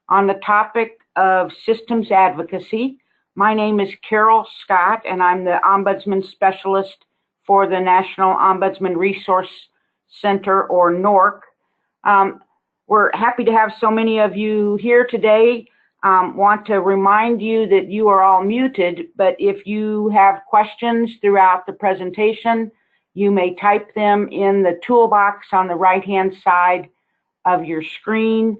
on the topic of systems advocacy. My name is Carol Scott, and I'm the Ombudsman Specialist for the National Ombudsman Resource Center, or NORC. We're happy to have so many of you here today. Want to remind you that you are all muted, but if you have questions throughout the presentation, you may type them in the toolbox on the right-hand side of your screen.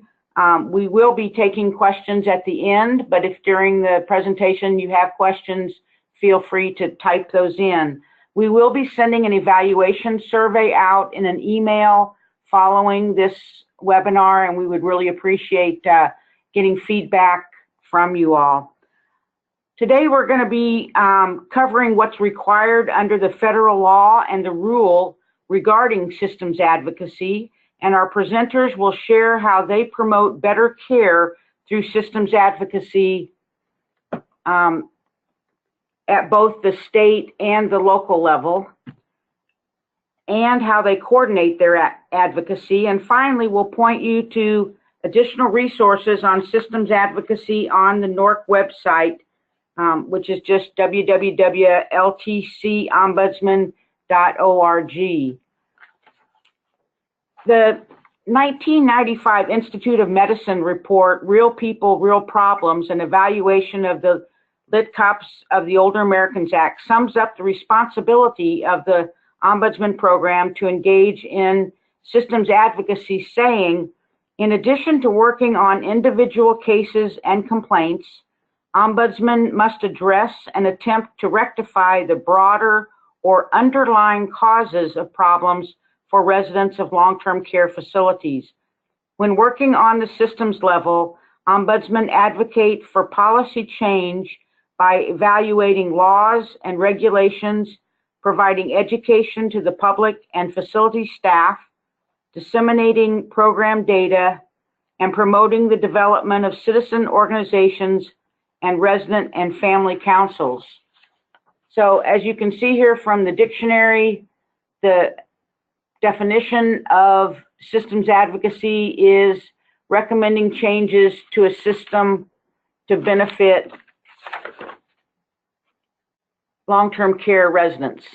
We will be taking questions at the end, but if during the presentation you have questions, feel free to type those in. We will be sending an evaluation survey out in an email following this webinar, and we would really appreciate getting feedback from you all. Today we're going to be covering what's required under the federal law and the rule regarding systems advocacy, and our presenters will share how they promote better care through systems advocacy at both the state and the local level, and how they coordinate their advocacy. And finally, we'll point you to additional resources on systems advocacy on the NORC website, which is just www.ltcombudsman.org. The 1995 Institute of Medicine report, Real People, Real Problems, an evaluation of the lit cops of the Older Americans Act, sums up the responsibility of the Ombudsman program to engage in systems advocacy, saying, in addition to working on individual cases and complaints, Ombudsman must address and attempt to rectify the broader or underlying causes of problems for residents of long-term care facilities. When working on the systems level, Ombudsman advocate for policy change by evaluating laws and regulations, providing education to the public and facility staff, disseminating program data, and promoting the development of citizen organizations and resident and family councils. So as you can see here from the dictionary, the definition of systems advocacy is recommending changes to a system to benefit long-term care residents.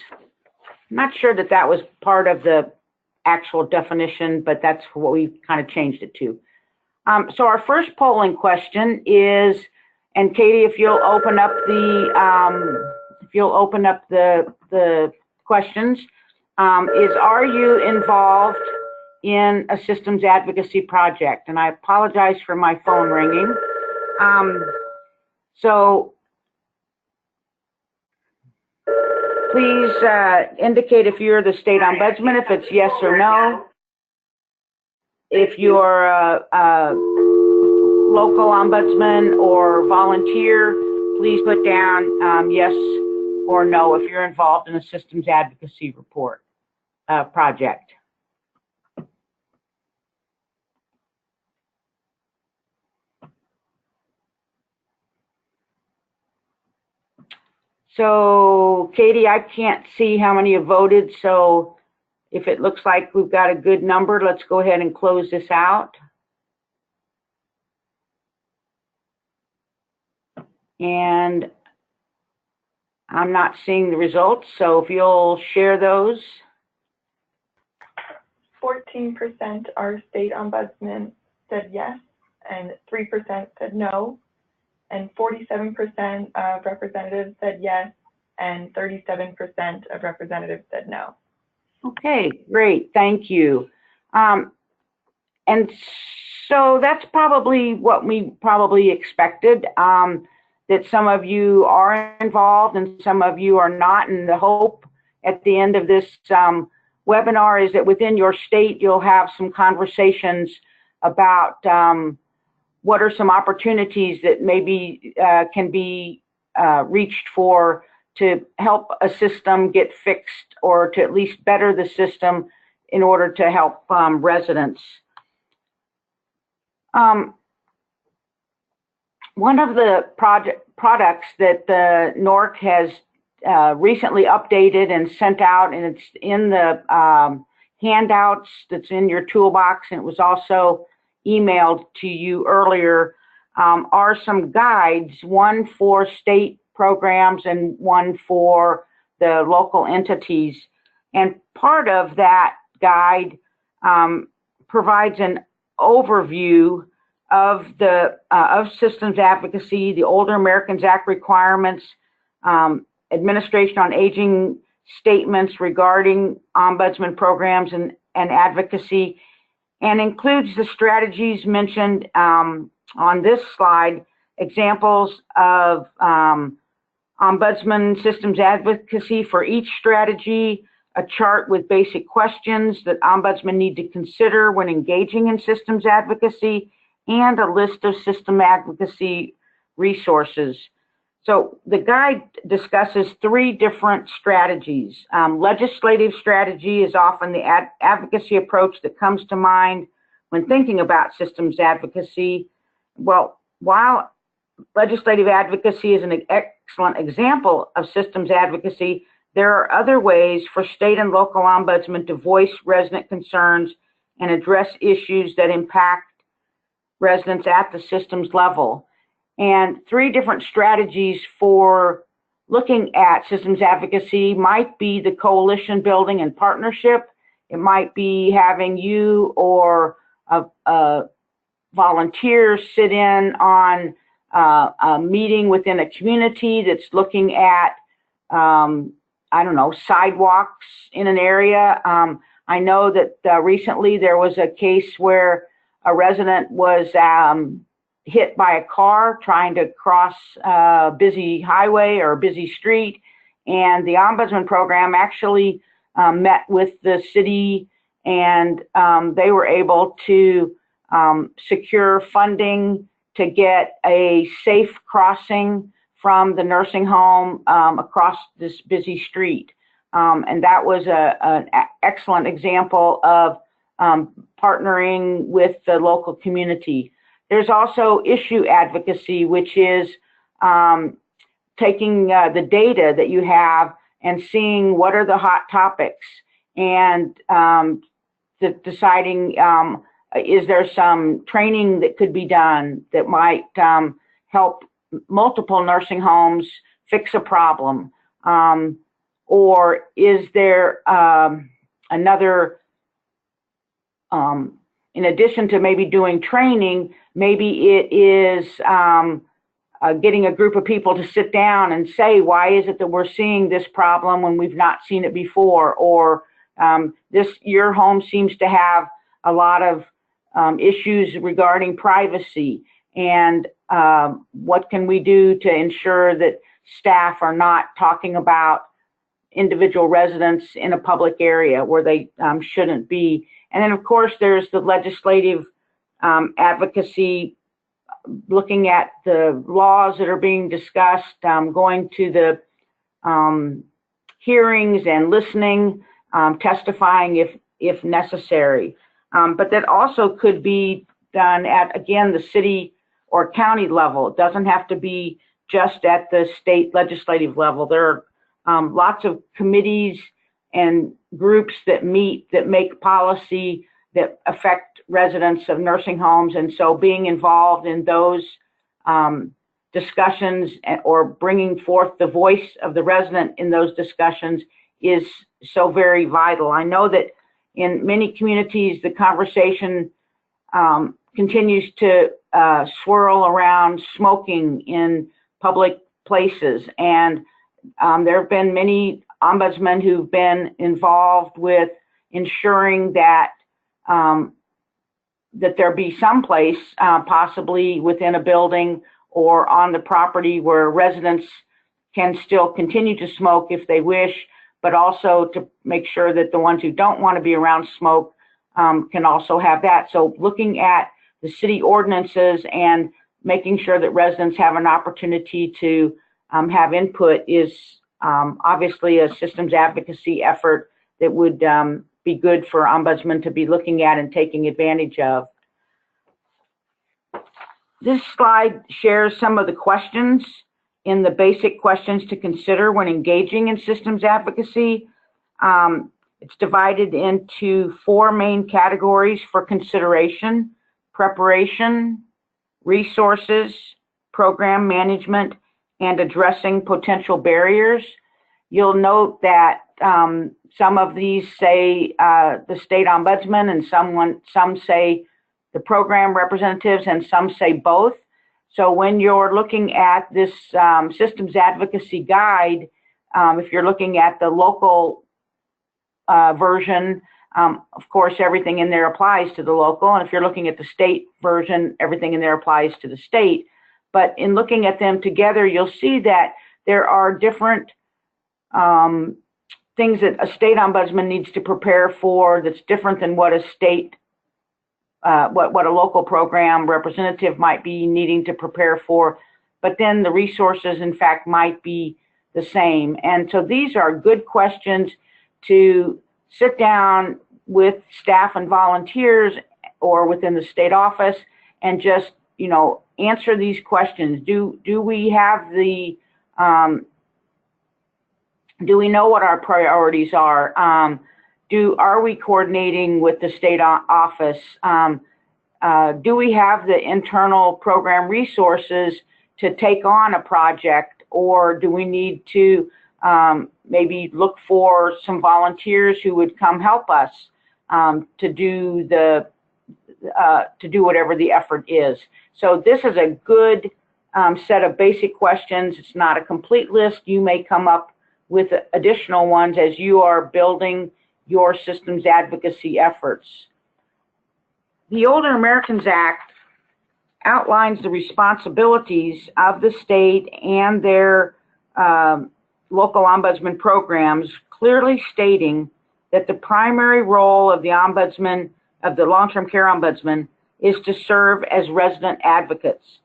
I'm not sure that that was part of the actual definition, but that's what we kind of changed it to. So our first polling question is, and Katie, if you'll open up the questions, is, are you involved in a systems advocacy project? And I apologize for my phone ringing. So please indicate if you're the state ombudsman, if it's yes or no. If you're a local ombudsman or volunteer, please put down yes or no if you're involved in a systems advocacy project. So, Katie, I can't see how many have voted, so if it looks like we've got a good number, let's go ahead and close this out. And I'm not seeing the results, so if you'll share those. 14% our state ombudsman said yes, and 3% said no, and 47% of representatives said yes, and 37% of representatives said no. Okay, great, thank you. And so that's probably what we probably expected, that some of you are involved and some of you are not, and the hope at the end of this webinar is that within your state you'll have some conversations about what are some opportunities that maybe can be reached for to help a system get fixed, or to at least better the system in order to help residents. One of the products that the NORC has recently updated and sent out, and it's in the handouts that's in your toolbox, and it was also emailed to you earlier, are some guides, one for state programs and one for the local entities. And part of that guide provides an overview of the of systems advocacy, the Older Americans Act requirements, Administration on Aging statements regarding ombudsman programs and advocacy, and includes the strategies mentioned on this slide, examples of ombudsman systems advocacy for each strategy, a chart with basic questions that ombudsmen need to consider when engaging in systems advocacy, and a list of system advocacy resources. So the guide discusses 3 different strategies. Legislative strategy is often the advocacy approach that comes to mind when thinking about systems advocacy. Well, while legislative advocacy is an excellent example of systems advocacy, there are other ways for state and local ombudsmen to voice resident concerns and address issues that impact residents at the systems level. And 3 different strategies for looking at systems advocacy might be the coalition building and partnership. It might be having you or a volunteer sit in on a meeting within a community that's looking at, I don't know, sidewalks in an area. I know that recently there was a case where a resident was hit by a car trying to cross a busy highway or a busy street, and the Ombudsman program actually met with the city, and they were able to secure funding to get a safe crossing from the nursing home across this busy street. And that was an excellent example of partnering with the local community. There's also issue advocacy, which is taking the data that you have and seeing what are the hot topics and deciding is there some training that could be done that might help multiple nursing homes fix a problem, or is there another, in addition to maybe doing training, maybe it is getting a group of people to sit down and say, why is it that we're seeing this problem when we've not seen it before? Or your home seems to have a lot of issues regarding privacy, and what can we do to ensure that staff are not talking about individual residents in a public area where they shouldn't be. And then, of course, there's the legislative advocacy, looking at the laws that are being discussed, going to the hearings and listening, testifying if necessary. But that also could be done at, again, the city or county level. It doesn't have to be just at the state legislative level. There are lots of committees and groups that meet that make policy that affect residents of nursing homes. And so being involved in those discussions or bringing forth the voice of the resident in those discussions is so very vital. I know that in many communities, the conversation continues to swirl around smoking in public places. And there have been many ombudsmen who've been involved with ensuring that that there be some place, possibly within a building or on the property, where residents can still continue to smoke if they wish, but also to make sure that the ones who don't want to be around smoke can also have that. So looking at the city ordinances and making sure that residents have an opportunity to have input is obviously a systems advocacy effort that would be good for ombudsmen to be looking at and taking advantage of. This slide shares some of the questions in the basic questions to consider when engaging in systems advocacy. It's divided into 4 main categories for consideration: preparation, resources, program management, and addressing potential barriers. You'll note that some of these say the state ombudsman, and some say the program representatives, and some say both. So when you're looking at this systems advocacy guide, if you're looking at the local version, of course, everything in there applies to the local. And if you're looking at the state version, everything in there applies to the state. But in looking at them together, you'll see that there are different things that a state ombudsman needs to prepare for that's different than what a state, what a local program representative might be needing to prepare for. But then the resources, in fact, might be the same. And so these are good questions to sit down with staff and volunteers or within the state office and just, answer these questions. Do we have the, do we know what our priorities are? Are we coordinating with the state office? Do we have the internal program resources to take on a project, or do we need to maybe look for some volunteers who would come help us to do whatever the effort is? So this is a good set of basic questions. It's not a complete list. You may come up with additional ones as you are building your systems advocacy efforts. The Older Americans Act outlines the responsibilities of the state and their local ombudsman programs, clearly stating that the primary role of the ombudsman, of the long-term care ombudsman, is to serve as resident advocates.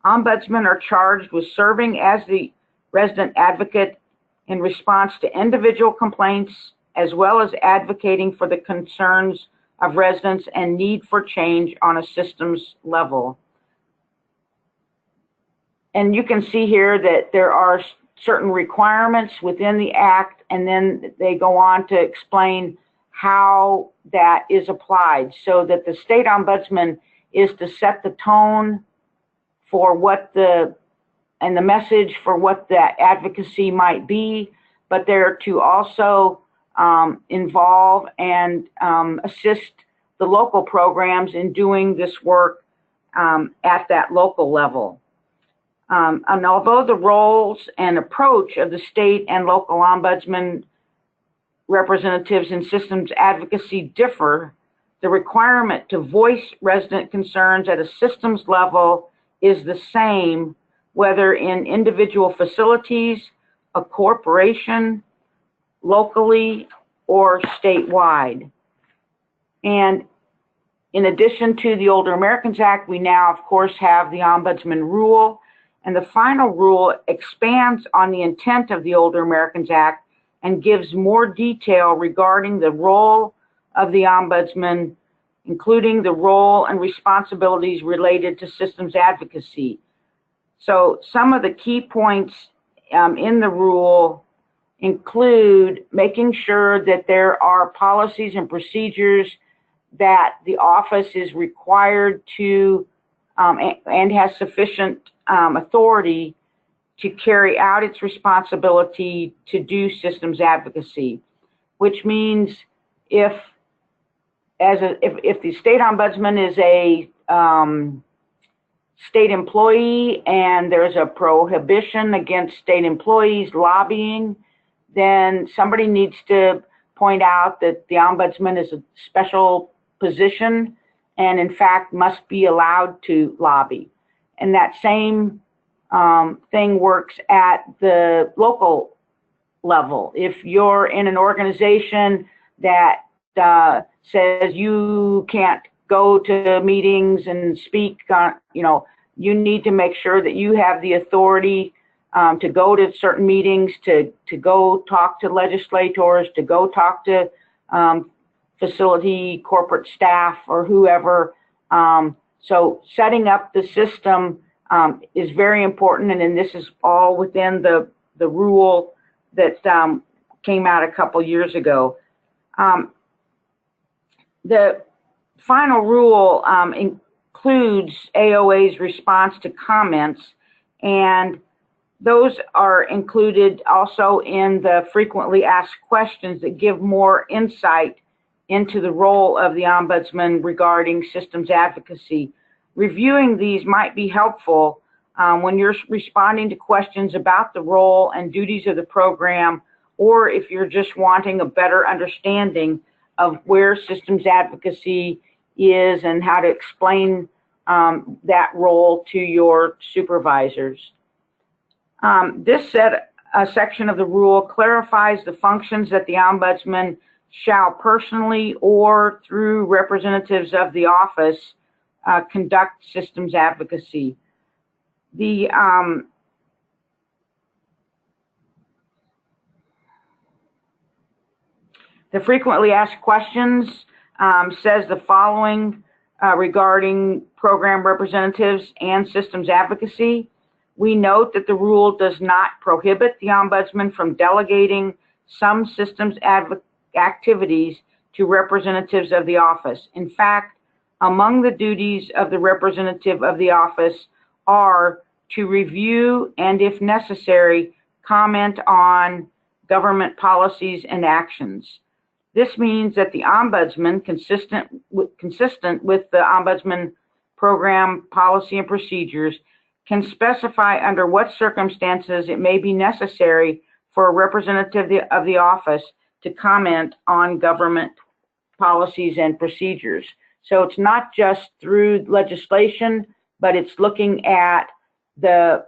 Ombudsmen are charged with serving as the resident advocate in response to individual complaints, as well as advocating for the concerns of residents and need for change on a systems level. And you can see here that there are certain requirements within the Act, and then they go on to explain how that is applied, so that the state ombudsman is to set the tone for what the message for what that advocacy might be, but they're to also involve and assist the local programs in doing this work at that local level. And although the roles and approach of the state and local ombudsman representatives in systems advocacy differ, the requirement to voice resident concerns at a systems level is the same, whether in individual facilities, a corporation, locally, or statewide. And in addition to the Older Americans Act, we now, of course, have the Ombudsman Rule, and the final rule expands on the intent of the Older Americans Act and gives more detail regarding the role of the ombudsman, including the role and responsibilities related to systems advocacy. So some of the key points in the rule include making sure that there are policies and procedures that the office is required to and has sufficient authority to carry out its responsibility to do systems advocacy, which means if the state ombudsman is a state employee and there's a prohibition against state employees lobbying, then somebody needs to point out that the ombudsman is a special position and in fact must be allowed to lobby. And that same thing works at the local level. If you're in an organization that says you can't go to meetings and speak on, you need to make sure that you have the authority to go to certain meetings, to go talk to legislators, to go talk to facility corporate staff or whoever. So setting up the system is very important, and then this is all within the rule that came out a couple years ago. The final rule includes AOA's response to comments, and those are included also in the frequently asked questions that give more insight into the role of the Ombudsman regarding systems advocacy. Reviewing these might be helpful when you're responding to questions about the role and duties of the program, or if you're just wanting a better understanding of where systems advocacy is and how to explain that role to your supervisors. This section of the rule clarifies the functions that the Ombudsman shall personally or through representatives of the office conduct systems advocacy. The frequently asked questions says the following regarding program representatives and systems advocacy. We note that the rule does not prohibit the Ombudsman from delegating some systems activities to representatives of the office. In fact, among the duties of the representative of the office are to review and, if necessary, comment on government policies and actions. This means that the Ombudsman, consistent with the Ombudsman program policy and procedures, can specify under what circumstances it may be necessary for a representative of the office to comment on government policies and procedures. So it's not just through legislation, but it's looking at the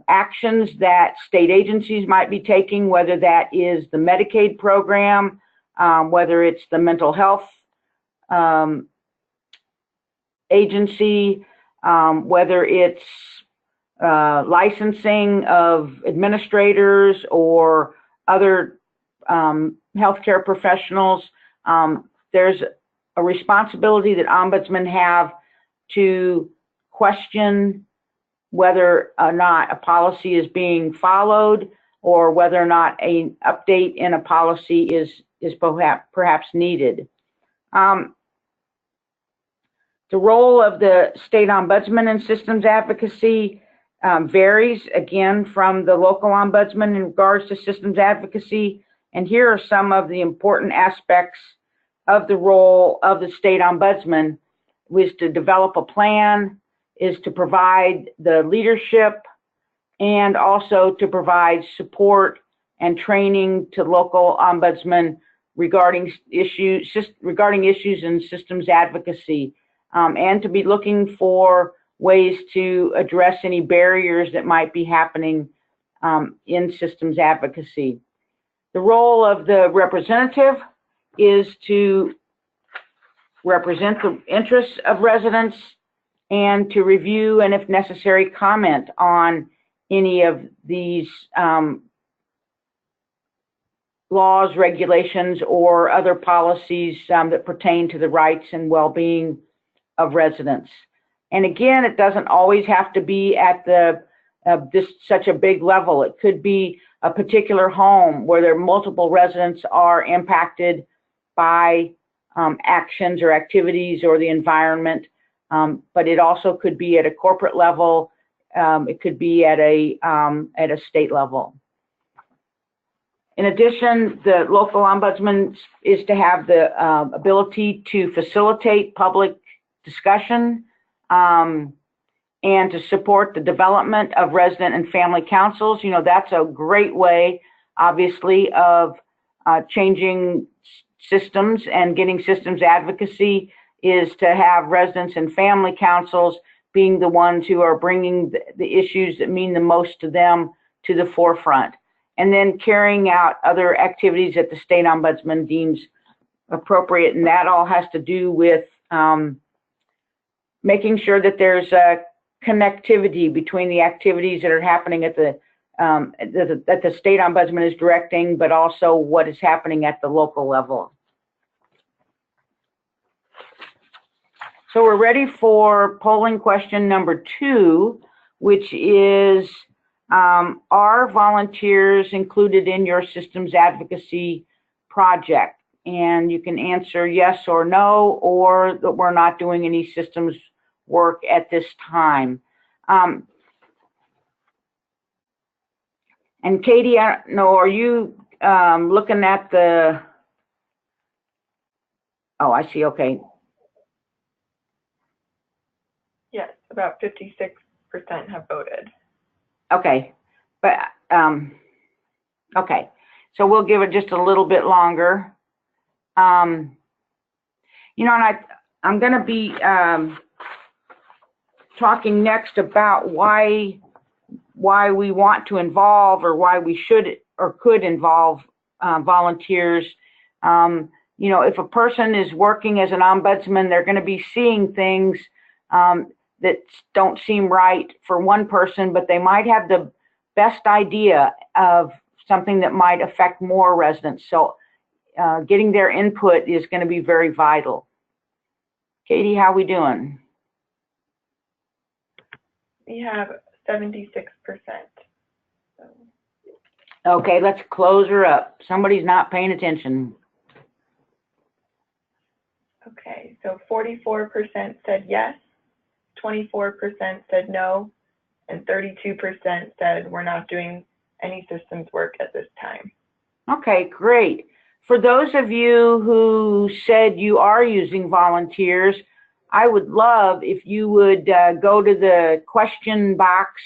actions that state agencies might be taking, whether that is the Medicaid program, whether it's the mental health agency, whether it's licensing of administrators or other healthcare professionals. There's a responsibility that ombudsmen have to question whether or not a policy is being followed, or whether or not an update in a policy is perhaps needed. The role of the state ombudsman in systems advocacy varies, again, from the local ombudsman in regards to systems advocacy. And here are some of the important aspects of the role of the state ombudsman: is to develop a plan, is to provide the leadership, and also to provide support and training to local ombudsmen regarding issues in systems advocacy, and to be looking for ways to address any barriers that might be happening in systems advocacy. The role of the representative is to represent the interests of residents and to review and, if necessary, comment on any of these laws, regulations, or other policies that pertain to the rights and well-being of residents. And again, it doesn't always have to be at such a big level. It could be a particular home where there are multiple residents are impacted by actions or activities or the environment, but it also could be at a corporate level. It could be at a state level. In addition, the local ombudsman is to have the ability to facilitate public discussion and to support the development of resident and family councils. You know, that's a great way, obviously, of changing systems and getting systems advocacy, is to have residents and family councils being the ones who are bringing the issues that mean the most to them to the forefront, and then carrying out other activities that the state ombudsman deems appropriate. And that all has to do with making sure that there's a connectivity between the activities that are happening at that the state ombudsman is directing, but also what is happening at the local level. So we're ready for polling question number 2, which is, are volunteers included in your systems advocacy project? And you can answer yes or no, or that we're not doing any systems work at this time. And Katie, I don't know, are you looking at the, oh, I see, okay. Yes, about 56% have voted. Okay, but, okay, so we'll give it just a little bit longer. You know, and I'm going to be talking next about why we want to involve, or why we should or could involve volunteers. You know, if a person is working as an ombudsman, they're going to be seeing things that don't seem right for one person, but they might have the best idea of something that might affect more residents. So getting their input is going to be very vital. Katie, how we doing? We have 76%. So. Okay, let's close her up. Somebody's not paying attention. Okay, so 44% said yes, 24% said no, and 32% said we're not doing any systems work at this time. Okay, great. For those of you who said you are using volunteers, I would love if you would go to the question box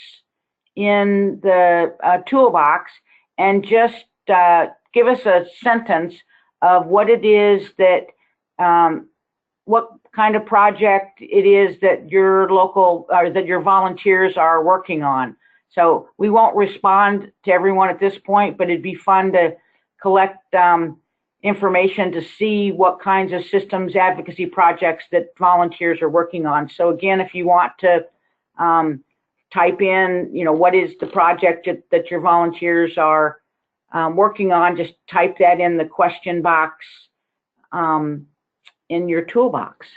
in the toolbox and just give us a sentence of what it is that, what kind of project it is that your local, or that your volunteers are working on. So we won't respond to everyone at this point, but it'd be fun to collect information to see what kinds of systems advocacy projects that volunteers are working on. So again, if you want to type in, you know, what is the project that your volunteers are working on, just type that in the question box in your toolbox.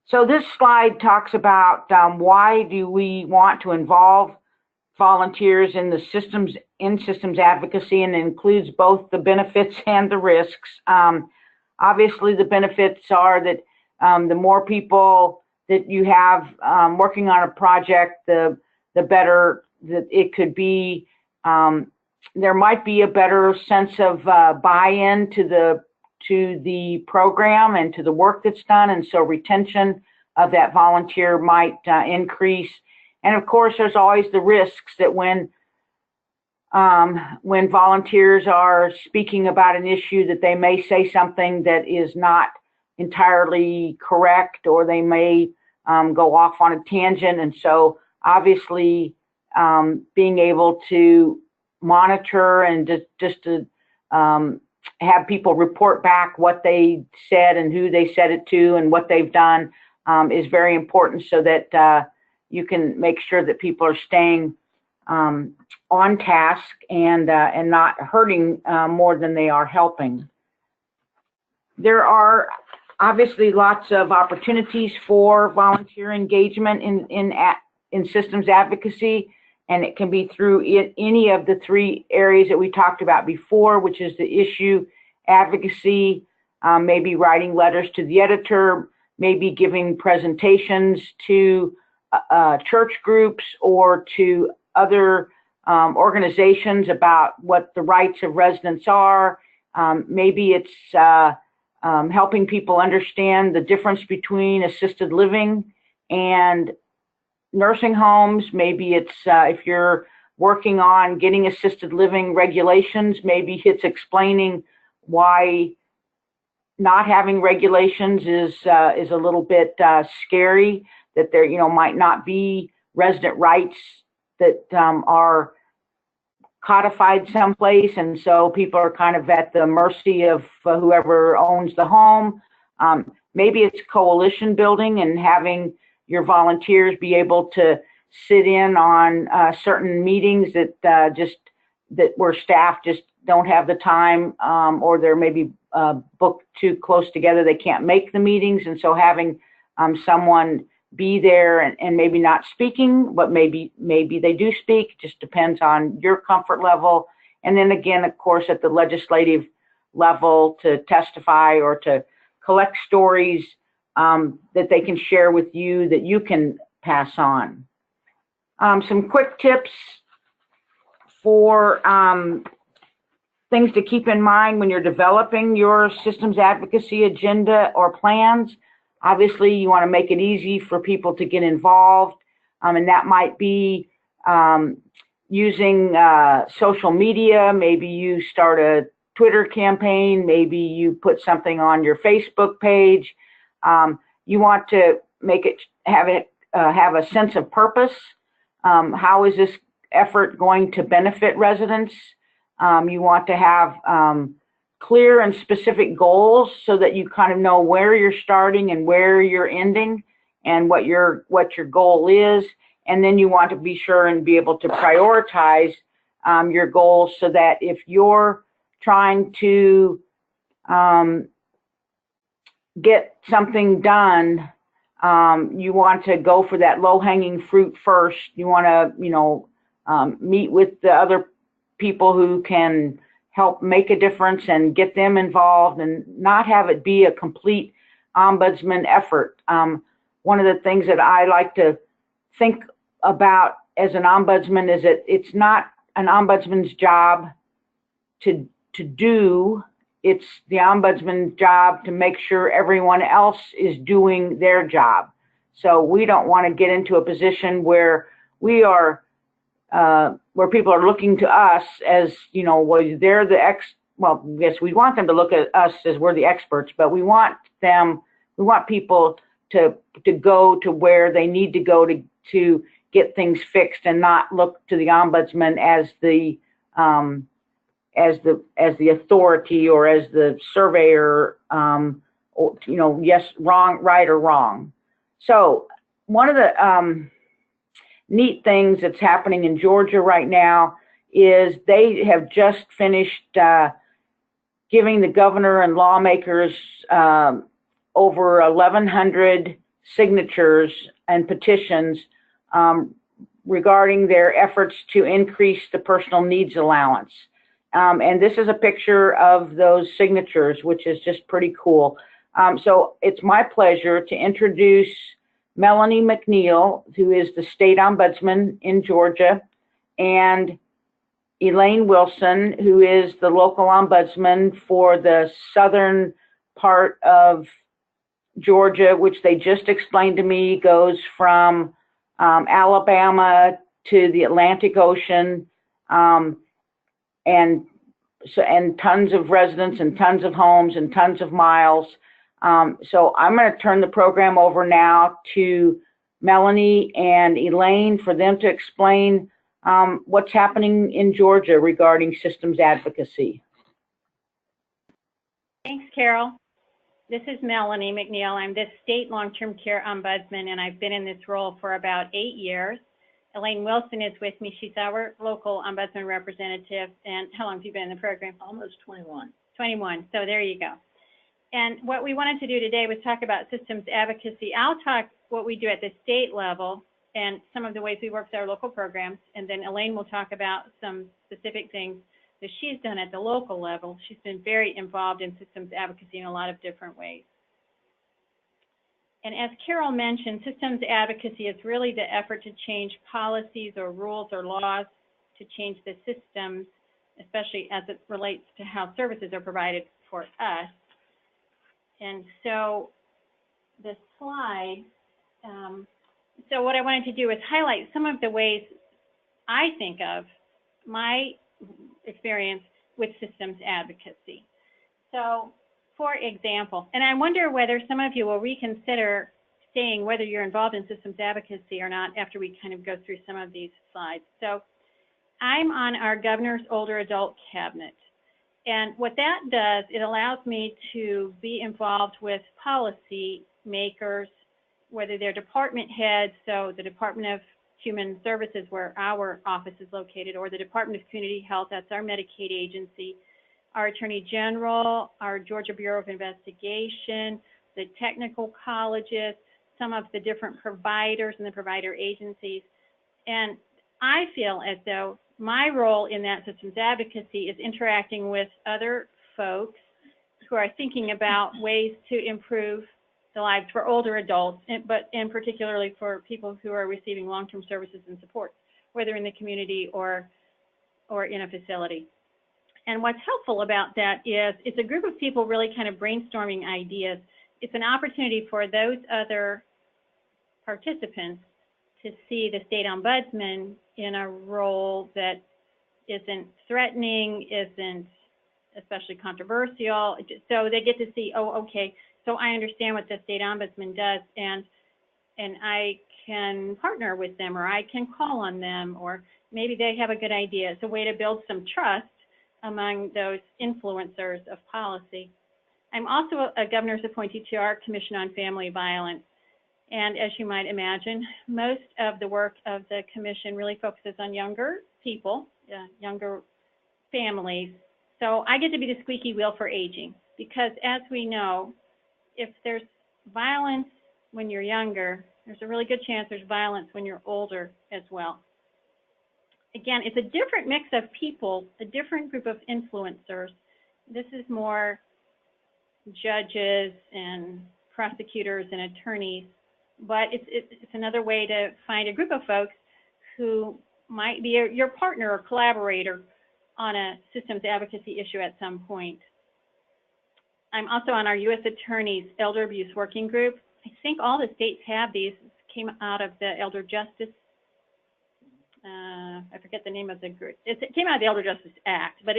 So this slide talks about why do we want to involve volunteers in the systems advocacy, and it includes both the benefits and the risks. Obviously, the benefits are that the more people that you have working on a project, the better that it could be. There might be a better sense of buy-in to the program and to the work that's done, and so retention of that volunteer might increase. And of course, there's always the risks that when volunteers are speaking about an issue, that they may say something that is not entirely correct, or they may go off on a tangent. And so obviously being able to monitor and just to have people report back what they said and who they said it to and what they've done is very important, so that you can make sure that people are staying on task and not hurting more than they are helping. There are obviously lots of opportunities for volunteer engagement in systems advocacy, and it can be through any of the three areas that we talked about before, which is the issue advocacy, maybe writing letters to the editor, maybe giving presentations to church groups or to other organizations about what the rights of residents are. Maybe it's helping people understand the difference between assisted living and nursing homes. Maybe it's if you're working on getting assisted living regulations, maybe it's explaining why not having regulations is a little bit scary, that there might not be resident rights that are codified someplace, and so people are kind of at the mercy of whoever owns the home. Maybe it's coalition building and having your volunteers be able to sit in on certain meetings that where staff just don't have the time, or they're maybe booked too close together, they can't make the meetings, and so having someone be there and maybe not speaking, but maybe they do speak, just depends on your comfort level. And then again, of course, at the legislative level, to testify or to collect stories that they can share with you that you can pass on. Some quick tips for things to keep in mind when you're developing your systems advocacy agenda or plans. Obviously, you want to make it easy for people to get involved, and that might be using social media. Maybe you start a Twitter campaign, maybe you put something on your Facebook page. You want to make it have a sense of purpose. How is this effort going to benefit residents? You want to have clear and specific goals so that you kind of know where you're starting and where you're ending and what your goal is. And then you want to be sure and be able to prioritize your goals so that if you're trying to get something done, you want to go for that low-hanging fruit first. You want to, meet with the other people who can help make a difference and get them involved, and not have it be a complete ombudsman effort. One of the things that I like to think about as an ombudsman is that it's not an ombudsman's job to do. It's the ombudsman's job to make sure everyone else is doing their job. So we don't want to get into a position where we are, where people are looking to us as, well, they're the well, yes, we want them to look at us as we're the experts, but we want people to go to where they need to go to get things fixed, and not look to the ombudsman as the authority or as the surveyor, or, yes, wrong, right or wrong. So one of the neat things that's happening in Georgia right now is they have just finished giving the governor and lawmakers over 1,100 signatures and petitions regarding their efforts to increase the personal needs allowance. And this is a picture of those signatures, which is just pretty cool. So it's my pleasure to introduce Melanie McNeil, who is the state ombudsman in Georgia, and Elaine Wilson, who is the local ombudsman for the southern part of Georgia, which they just explained to me goes from Alabama to the Atlantic Ocean, and tons of residents and tons of homes and tons of miles. So I'm going to turn the program over now to Melanie and Elaine for them to explain what's happening in Georgia regarding systems advocacy. Thanks, Carol. This is Melanie McNeil. I'm the state long-term care ombudsman, and I've been in this role for about 8 years. Elaine Wilson is with me. She's our local ombudsman representative. And how long have you been in the program? Almost 21. 21. So there you go. And what we wanted to do today was talk about systems advocacy. I'll talk what we do at the state level and some of the ways we work with our local programs. And then Elaine will talk about some specific things that she's done at the local level. She's been very involved in systems advocacy in a lot of different ways. And as Carol mentioned, systems advocacy is really the effort to change policies or rules or laws to change the systems, especially as it relates to how services are provided for us. And so the slide, so what I wanted to do is highlight some of the ways I think of my experience with systems advocacy. So, for example, and I wonder whether some of you will reconsider saying whether you're involved in systems advocacy or not after we kind of go through some of these slides. So, I'm on our governor's older adult cabinet. And what that does, it allows me to be involved with policy makers, whether they're department heads, so the Department of Human Services, where our office is located, or the Department of Community Health, that's our Medicaid agency, our Attorney General, our Georgia Bureau of Investigation, the technical colleges, some of the different providers and the provider agencies. And I feel as though my role in that systems advocacy is interacting with other folks who are thinking about ways to improve the lives for older adults, and particularly for people who are receiving long-term services and support, whether in the community or in a facility. And what's helpful about that is it's a group of people really kind of brainstorming ideas. It's an opportunity for those other participants to see the state ombudsman in a role that isn't threatening, isn't especially controversial. So they get to see, oh, okay, so I understand what the state ombudsman does, and I can partner with them, or I can call on them, or maybe they have a good idea. It's a way to build some trust among those influencers of policy. I'm also a governor's appointee to our Commission on Family Violence. And as you might imagine, most of the work of the commission really focuses on younger people, younger families. So I get to be the squeaky wheel for aging, because as we know, if there's violence when you're younger, there's a really good chance there's violence when you're older as well. Again, it's a different mix of people, a different group of influencers. This is more judges and prosecutors and attorneys, but it's another way to find a group of folks who might be your partner or collaborator on a systems advocacy issue at some point. I'm also on our U.S. Attorney's Elder Abuse Working Group. I think all the states have these. It came out of the Elder Justice, I forget the name of the group. It came out of the Elder Justice Act, but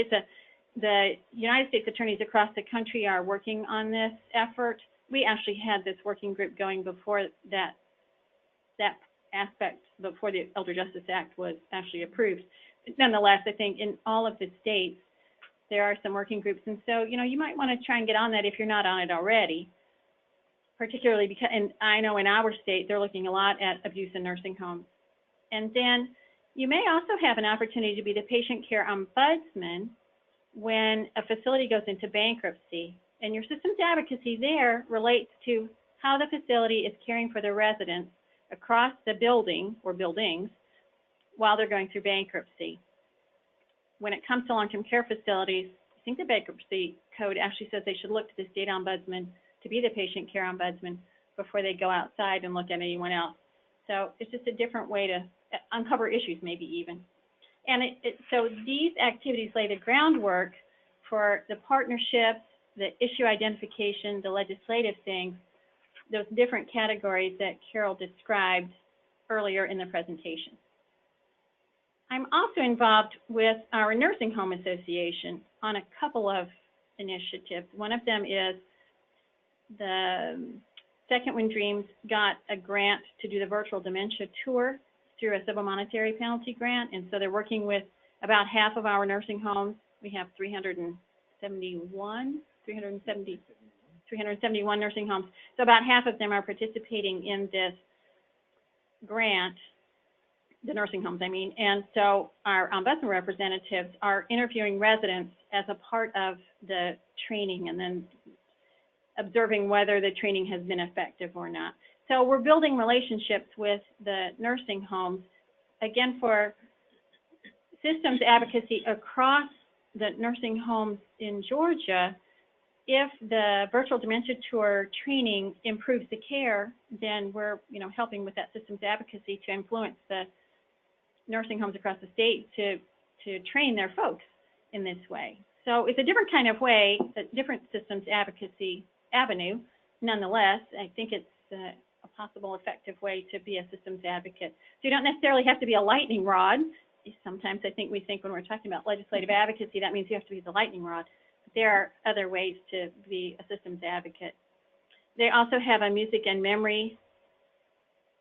the United States attorneys across the country are working on this effort. We actually had this working group going before that aspect, before the Elder Justice Act was actually approved. But nonetheless, I think in all of the states, there are some working groups. And so, you might want to try and get on that if you're not on it already, particularly because, and I know in our state, they're looking a lot at abuse in nursing homes. And then you may also have an opportunity to be the patient care ombudsman when a facility goes into bankruptcy. And your systems advocacy there relates to how the facility is caring for the residents across the building or buildings while they're going through bankruptcy. When it comes to long-term care facilities, I think the bankruptcy code actually says they should look to the state ombudsman to be the patient care ombudsman before they go outside and look at anyone else. So it's just a different way to uncover issues, maybe even. And so these activities lay the groundwork for the partnerships, the issue identification, the legislative things, those different categories that Carol described earlier in the presentation. I'm also involved with our Nursing Home Association on a couple of initiatives. One of them is the Second Wind Dreams got a grant to do the virtual dementia tour through a civil monetary penalty grant, and so they're working with about half of our nursing homes. We have 371 nursing homes. So about half of them are participating in this grant, the nursing homes, I mean. And so our ombudsman representatives are interviewing residents as a part of the training and then observing whether the training has been effective or not. So we're building relationships with the nursing homes, again, for systems advocacy across the nursing homes in Georgia. If the virtual dementia tour training improves the care, then we're helping with that systems advocacy to influence the nursing homes across the state to train their folks in this way. So it's a different kind of way, a different systems advocacy avenue. Nonetheless, I think it's a possible effective way to be a systems advocate. So you don't necessarily have to be a lightning rod. Sometimes I think we think when we're talking about legislative advocacy, that means you have to be the lightning rod. But there are other ways to be a systems advocate. They also have a music and memory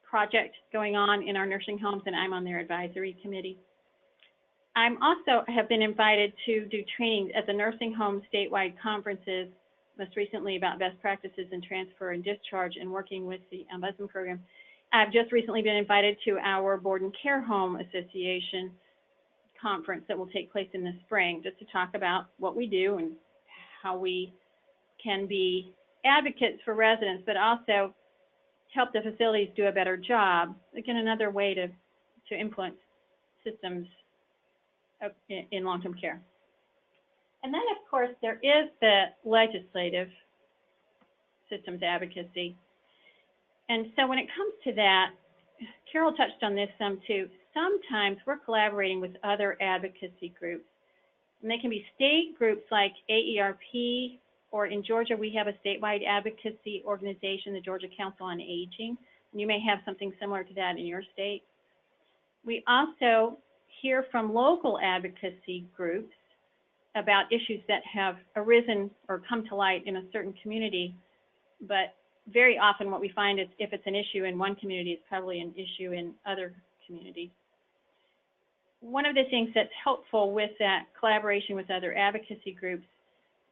project going on in our nursing homes, and I'm on their advisory committee. I'm also have been invited to do trainings at the nursing home statewide conferences, most recently about best practices in transfer and discharge and working with the Ombudsman program. I've just recently been invited to our Board and Care Home Association conference that will take place in the spring, just to talk about what we do and how we can be advocates for residents, but also help the facilities do a better job. Again, another way to influence systems in long-term care. And then, of course, there is the legislative systems advocacy. And so when it comes to that, Carol touched on this some too. Sometimes we're collaborating with other advocacy groups. And they can be state groups like AERP, or in Georgia, we have a statewide advocacy organization, the Georgia Council on Aging. And you may have something similar to that in your state. We also hear from local advocacy groups about issues that have arisen or come to light in a certain community, but very often what we find is if it's an issue in one community, it's probably an issue in other communities. One of the things that's helpful with that collaboration with other advocacy groups,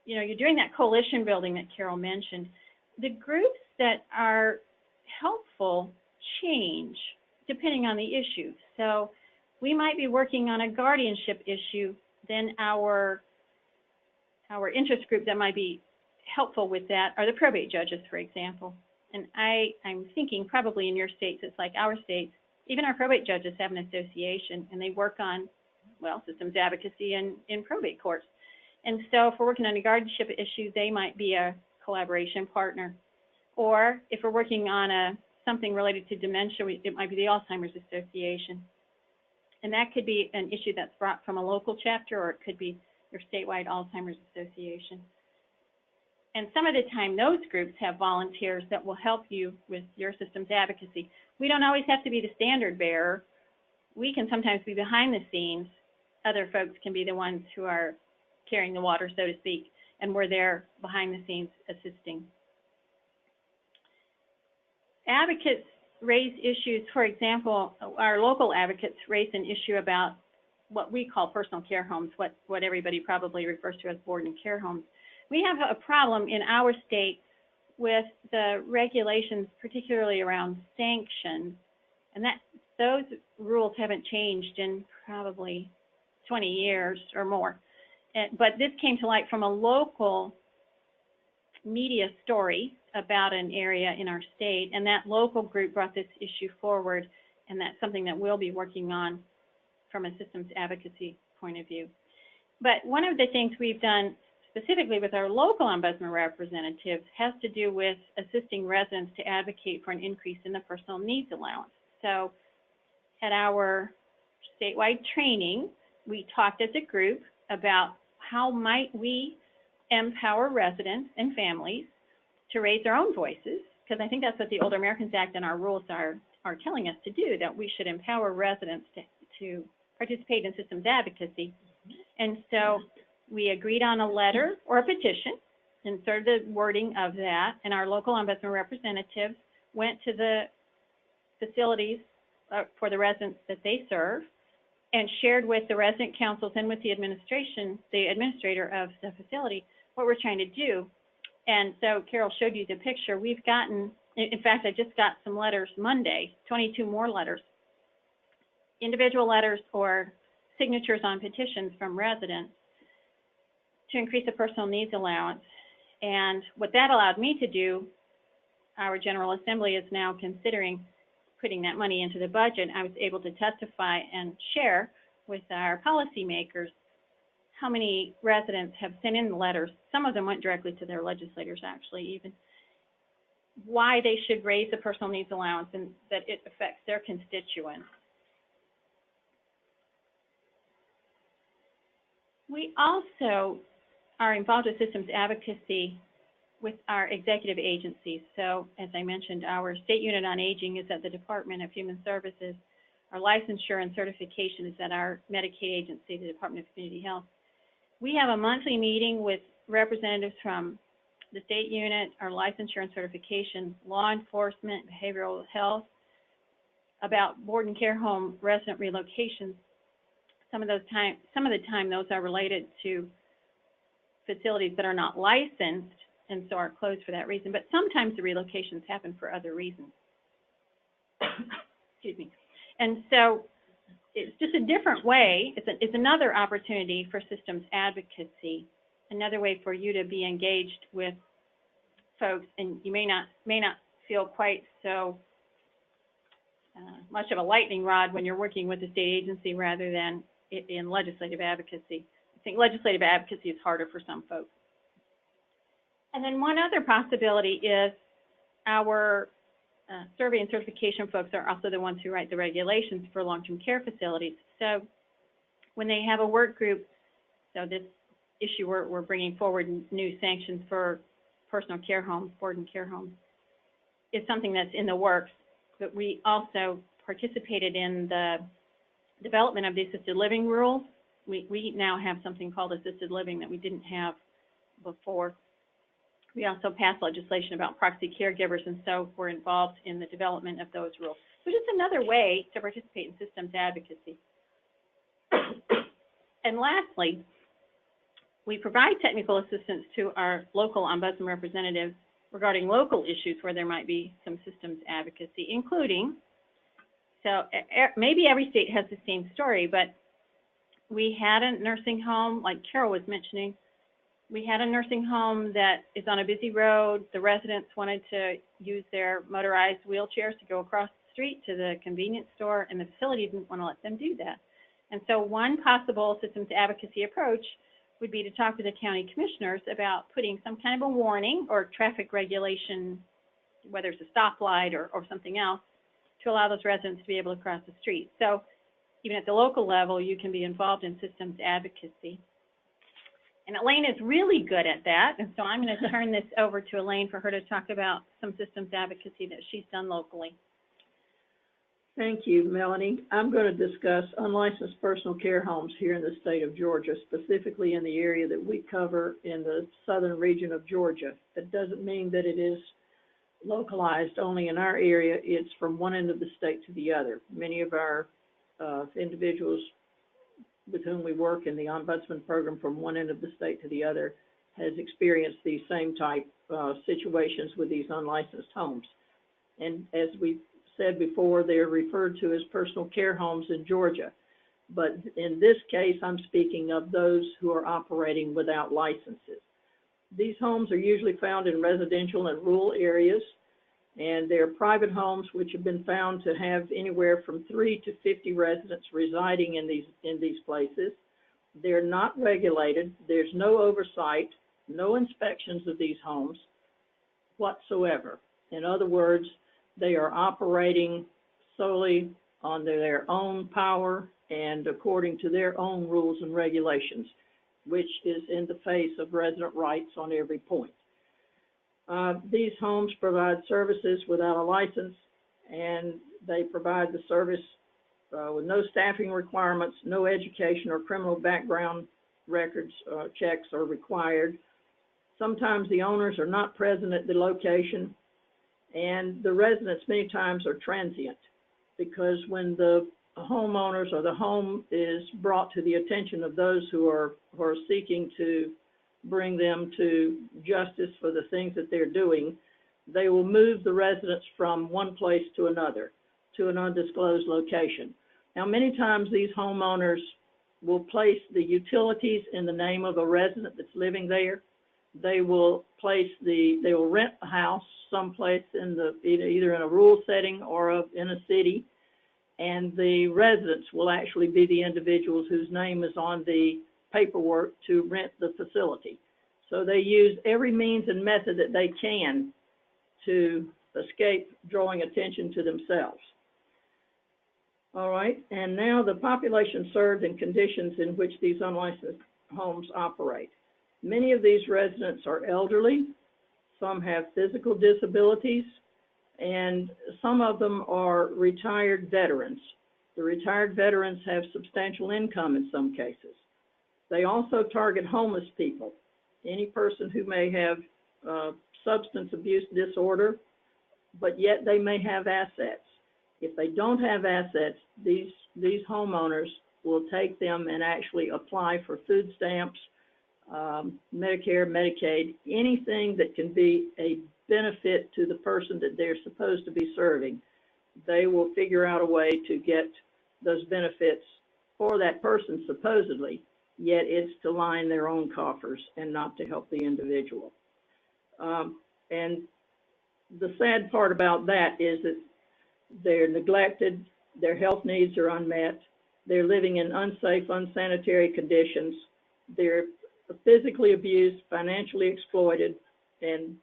you know, you're doing that coalition building that Carol mentioned. The groups that are helpful change depending on the issue. So we might be working on a guardianship issue, then our interest group that might be helpful with that are the probate judges, for example. And I'm thinking probably in your states, it's like our states, even our probate judges have an association and they work on, well, systems advocacy in probate courts. And so if we're working on a guardianship issue, they might be a collaboration partner. Or if we're working on something related to dementia, it might be the Alzheimer's Association. And that could be an issue that's brought from a local chapter, or it could be your statewide Alzheimer's Association. And some of the time, those groups have volunteers that will help you with your systems advocacy. We don't always have to be the standard bearer. We can sometimes be behind the scenes. Other folks can be the ones who are carrying the water, so to speak, and we're there behind the scenes assisting. Advocates raise issues. For example, our local advocates raise an issue about what we call personal care homes, what everybody probably refers to as board and care homes. We have a problem in our state with the regulations, particularly around sanctions, and those rules haven't changed in probably 20 years or more. But this came to light from a local media story about an area in our state, and that local group brought this issue forward, and that's something that we'll be working on from a systems advocacy point of view. But one of the things we've done specifically with our local ombudsman representatives has to do with assisting residents to advocate for an increase in the personal needs allowance. So at our statewide training, we talked as a group about how might we empower residents and families to raise their own voices, because I think that's what the Older Americans Act and our rules are telling us to do, that we should empower residents to participate in systems advocacy. And so we agreed on a letter or a petition, inserted the wording of that, and our local ombudsman representatives went to the facilities for the residents that they serve and shared with the resident councils and with the administrator of the facility, what we're trying to do. And so Carol showed you the picture. We've gotten, in fact, I just got some letters Monday, 22 more letters, individual letters or signatures on petitions from residents to increase the personal needs allowance. And what that allowed me to do, our General Assembly is now considering putting that money into the budget. I was able to testify and share with our policymakers how many residents have sent in letters. Some of them went directly to their legislators, actually, even, why they should raise the personal needs allowance and that it affects their constituents. We also are involved with systems advocacy with our executive agencies. So as I mentioned, our state unit on aging is at the Department of Human Services. Our licensure and certification is at our Medicaid agency, the Department of Community Health. We have a monthly meeting with representatives from the state unit, our licensure and certification, law enforcement, behavioral health, about board and care home resident relocations. Some of the time those are related to facilities that are not licensed and so are closed for that reason. But sometimes the relocations happen for other reasons. Excuse me. And so it's just a different way. It's another opportunity for systems advocacy, another way for you to be engaged with folks, and you may not feel quite so much of a lightning rod when you're working with a state agency rather than in legislative advocacy. I think legislative advocacy is harder for some folks. And then one other possibility is our survey and certification folks are also the ones who write the regulations for long-term care facilities. So when they have a work group, so this issue we're bringing forward new sanctions for personal care homes, board and care homes, is something that's in the works. But we also participated in the development of the assisted living rules. We now have something called assisted living that we didn't have before. We also passed legislation about proxy caregivers, and so we're involved in the development of those rules. So just another way to participate in systems advocacy. And lastly, we provide technical assistance to our local ombudsman representatives regarding local issues where there might be some systems advocacy, including, so maybe every state has the same story, but we had a nursing home, like Carol was mentioning, we had a nursing home that is on a busy road. The residents wanted to use their motorized wheelchairs to go across the street to the convenience store, and the facility didn't want to let them do that. And so one possible systems advocacy approach would be to talk to the county commissioners about putting some kind of a warning or traffic regulation, whether it's a stoplight or something else, to allow those residents to be able to cross the street. So even at the local level, you can be involved in systems advocacy. And Elaine is really good at that, and so I'm going to turn this over to Elaine for her to talk about some systems advocacy that she's done locally. Thank you, Melanie. I'm going to discuss unlicensed personal care homes here in the state of Georgia, specifically in the area that we cover in the southern region of Georgia. That doesn't mean that it is localized only in our area. It's from one end of the state to the other. Many of our individuals with whom we work in the Ombudsman program from one end of the state to the other has experienced these same type situations with these unlicensed homes. And as we said before, they're referred to as personal care homes in Georgia. But in this case, I'm speaking of those who are operating without licenses. These homes are usually found in residential and rural areas, and they're private homes which have been found to have anywhere from 3 to 50 residents residing in these places. They're not regulated. There's no oversight, no inspections of these homes whatsoever. In other words, they are operating solely on their own power and according to their own rules and regulations, which is in the face of resident rights on every point. These homes provide services without a license, and they provide the service with no staffing requirements, no education or criminal background records checks are required. Sometimes the owners are not present at the location, and the residents many times are transient, because when the homeowners or the home is brought to the attention of those who are seeking to bring them to justice for the things that they're doing, they will move the residents from one place to another, to an undisclosed location. Now, many times these homeowners will place the utilities in the name of a resident that's living there. They will rent a house someplace in either in a rural setting or in a city, and the residents will actually be the individuals whose name is on the paperwork to rent the facility. So they use every means and method that they can to escape drawing attention to themselves. All right, and now the population served and conditions in which these unlicensed homes operate. Many of these residents are elderly, some have physical disabilities, and some of them are retired veterans. The retired veterans have substantial income in some cases. They also target homeless people, any person who may have substance abuse disorder, but yet they may have assets. If they don't have assets, these homeowners will take them and actually apply for food stamps, Medicare, Medicaid, anything that can be a benefit to the person that they're supposed to be serving. They will figure out a way to get those benefits for that person supposedly, yet it's to line their own coffers and not to help the individual. And the sad part about that is that they're neglected, their health needs are unmet, they're living in unsafe, unsanitary conditions, they're physically abused, financially exploited, and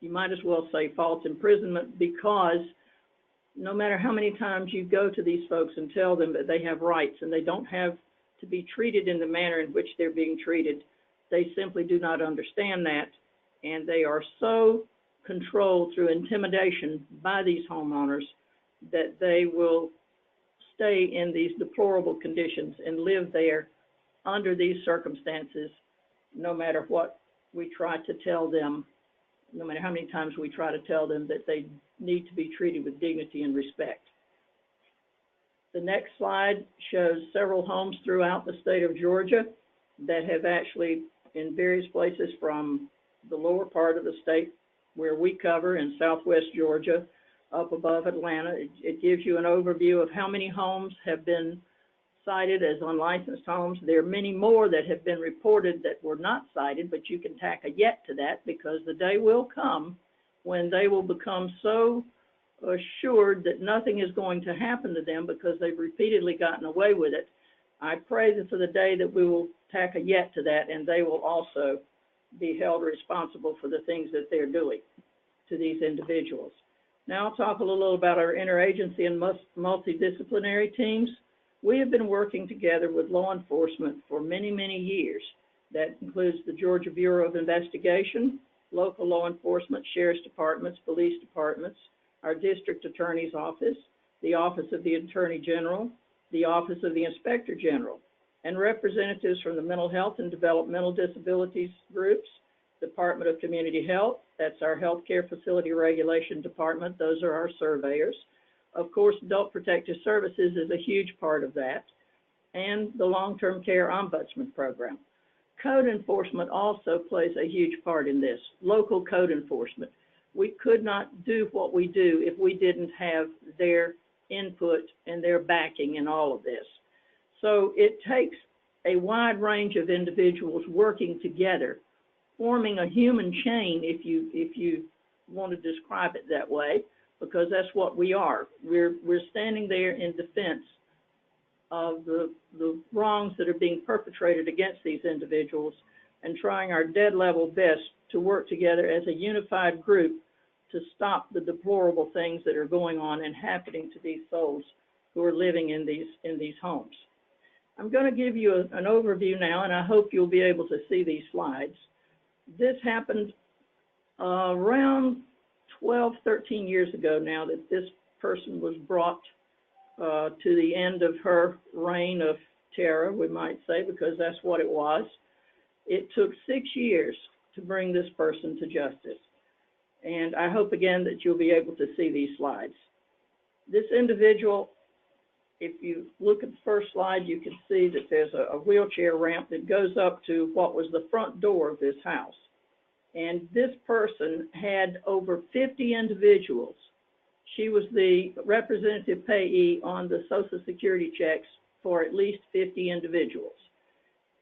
you might as well say false imprisonment, because no matter how many times you go to these folks and tell them that they have rights and they don't have to be treated in the manner in which they're being treated, they simply do not understand that, and they are so controlled through intimidation by these homeowners that they will stay in these deplorable conditions and live there under these circumstances, no matter what we try to tell them, no matter how many times we try to tell them that they need to be treated with dignity and respect. The next slide shows several homes throughout the state of Georgia that have actually, in various places from the lower part of the state where we cover in southwest Georgia, up above Atlanta. It gives you an overview of how many homes have been cited as unlicensed homes. There are many more that have been reported that were not cited, but you can tack a yet to that, because the day will come when they will become so assured that nothing is going to happen to them because they've repeatedly gotten away with it. I pray that for the day that we will tack a yet to that, and they will also be held responsible for the things that they're doing to these individuals. Now I'll talk a little about our interagency and multidisciplinary teams. We have been working together with law enforcement for many, many years. That includes the Georgia Bureau of Investigation, local law enforcement, sheriff's departments, police departments, our district attorney's office, the Office of the Attorney General, the Office of the Inspector General, and representatives from the mental health and developmental disabilities groups, Department of Community Health, that's our healthcare facility regulation department, those are our surveyors. Of course, Adult Protective Services is a huge part of that, and the Long-Term Care Ombudsman Program. Code enforcement also plays a huge part in this, local code enforcement. We could not do what we do if we didn't have their input and their backing in all of this. So it takes a wide range of individuals working together, forming a human chain, if you want to describe it that way, because that's what we are. We're standing there in defense of the wrongs that are being perpetrated against these individuals and trying our dead level best to work together as a unified group to stop the deplorable things that are going on and happening to these souls who are living in these homes. I'm going to give you an overview now, and I hope you'll be able to see these slides. This happened around 12, 13 years ago now, that this person was brought to the end of her reign of terror, we might say, because that's what it was. It took 6 years to bring this person to justice. And I hope again that you'll be able to see these slides. This individual, if you look at the first slide, you can see that there's a wheelchair ramp that goes up to what was the front door of this house. And this person had over 50 individuals. She was the representative payee on the Social Security checks for at least 50 individuals.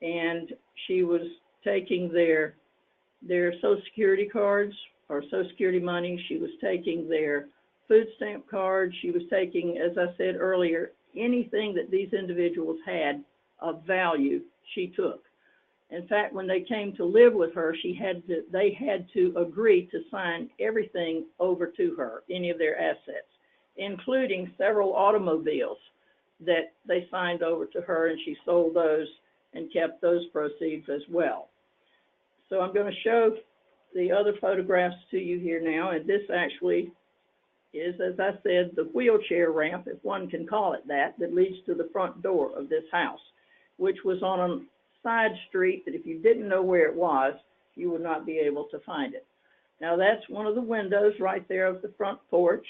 And she was taking their Social Security cards or Social Security money. She was taking their food stamp cards. She was taking, as I said earlier, anything that these individuals had of value, she took. In fact, when they came to live with her, they had to agree to sign everything over to her, any of their assets, including several automobiles that they signed over to her, and she sold those and kept those proceeds as well. So I'm going to show the other photographs to you here now, and this actually is, as I said, the wheelchair ramp, if one can call it that leads to the front door of this house, which was on a side street that if you didn't know where it was, you would not be able to find it. Now that's one of the windows right there of the front porch.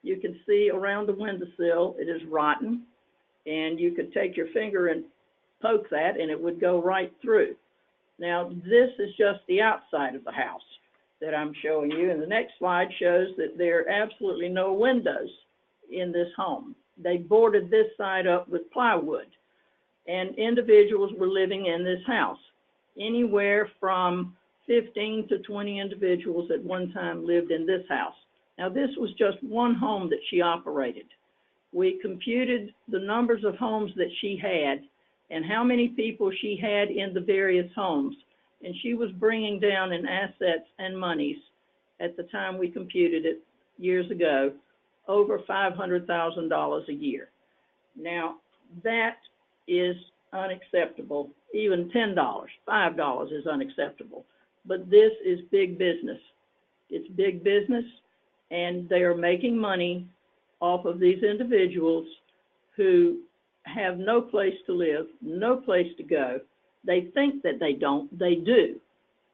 You can see around the windowsill, it is rotten, and you could take your finger and poke that and it would go right through. Now this is just the outside of the house that I'm showing you, and the next slide shows that there are absolutely no windows in this home. They boarded this side up with plywood, and individuals were living in this house. Anywhere from 15 to 20 individuals at one time lived in this house. Now this was just one home that she operated. We computed the numbers of homes that she had and how many people she had in the various homes, and she was bringing down in assets and monies at the time we computed it years ago, over $500,000 a year. Now, that is unacceptable. Even $10, $5 is unacceptable. But this is big business. It's big business, and they are making money off of these individuals who have no place to live, no place to go. They think that they don't. They do.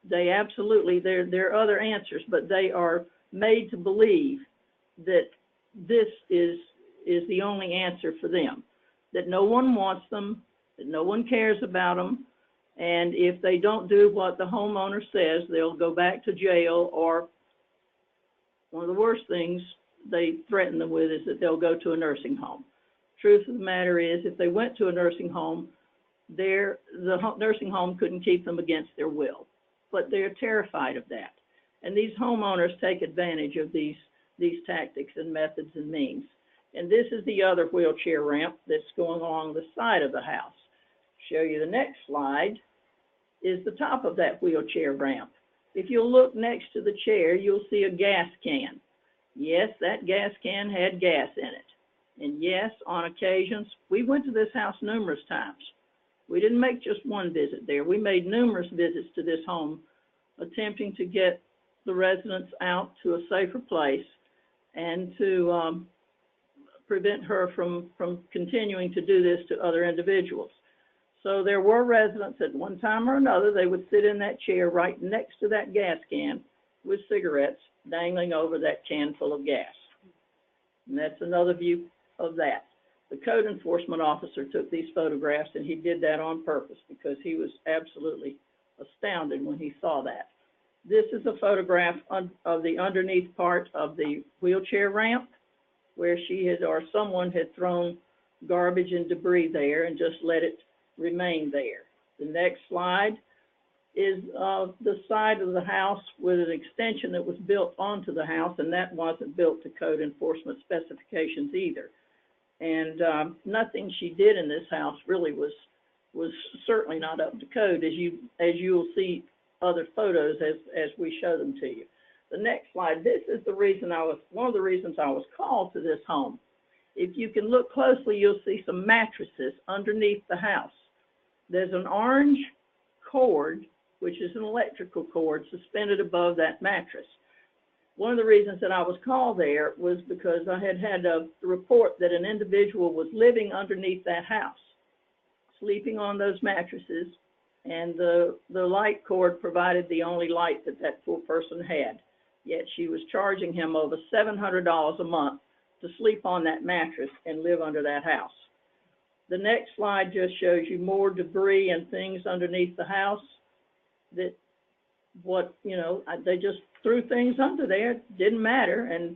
They absolutely, there are other answers, but they are made to believe that this is the only answer for them, that no one wants them, that no one cares about them, and if they don't do what the homeowner says, they'll go back to jail, or one of the worst things they threaten them with is that they'll go to a nursing home. Truth of the matter is, if they went to a nursing home, the nursing home couldn't keep them against their will, but they're terrified of that. And these homeowners take advantage of these tactics and methods and means. And this is the other wheelchair ramp that's going along the side of the house. Show you the next slide is the top of that wheelchair ramp. If you'll look next to the chair, you'll see a gas can. Yes, that gas can had gas in it. And yes, on occasions, we went to this house numerous times. We didn't make just one visit there. We made numerous visits to this home, attempting to get the residents out to a safer place and to prevent her from continuing to do this to other individuals. So there were residents at one time or another, they would sit in that chair right next to that gas can with cigarettes dangling over that can full of gas. And that's another view of that. The code enforcement officer took these photographs, and he did that on purpose because he was absolutely astounded when he saw that. This is a photograph of the underneath part of the wheelchair ramp where she had, or someone had thrown garbage and debris there and just let it remain there. The next slide is the side of the house with an extension that was built onto the house, and that wasn't built to code enforcement specifications either. And nothing she did in this house really was certainly not up to code, as you'll see other photos as we show them to you. The next slide, this is the reason one of the reasons I was called to this home. If you can look closely, you'll see some mattresses underneath the house. There's an orange cord, which is an electrical cord, suspended above that mattress. One of the reasons that I was called there was because I had a report that an individual was living underneath that house, sleeping on those mattresses, and the light cord provided the only light that that poor person had. Yet she was charging him over $700 a month to sleep on that mattress and live under that house. The next slide just shows you more debris and things underneath the house that they just threw things under there, didn't matter, and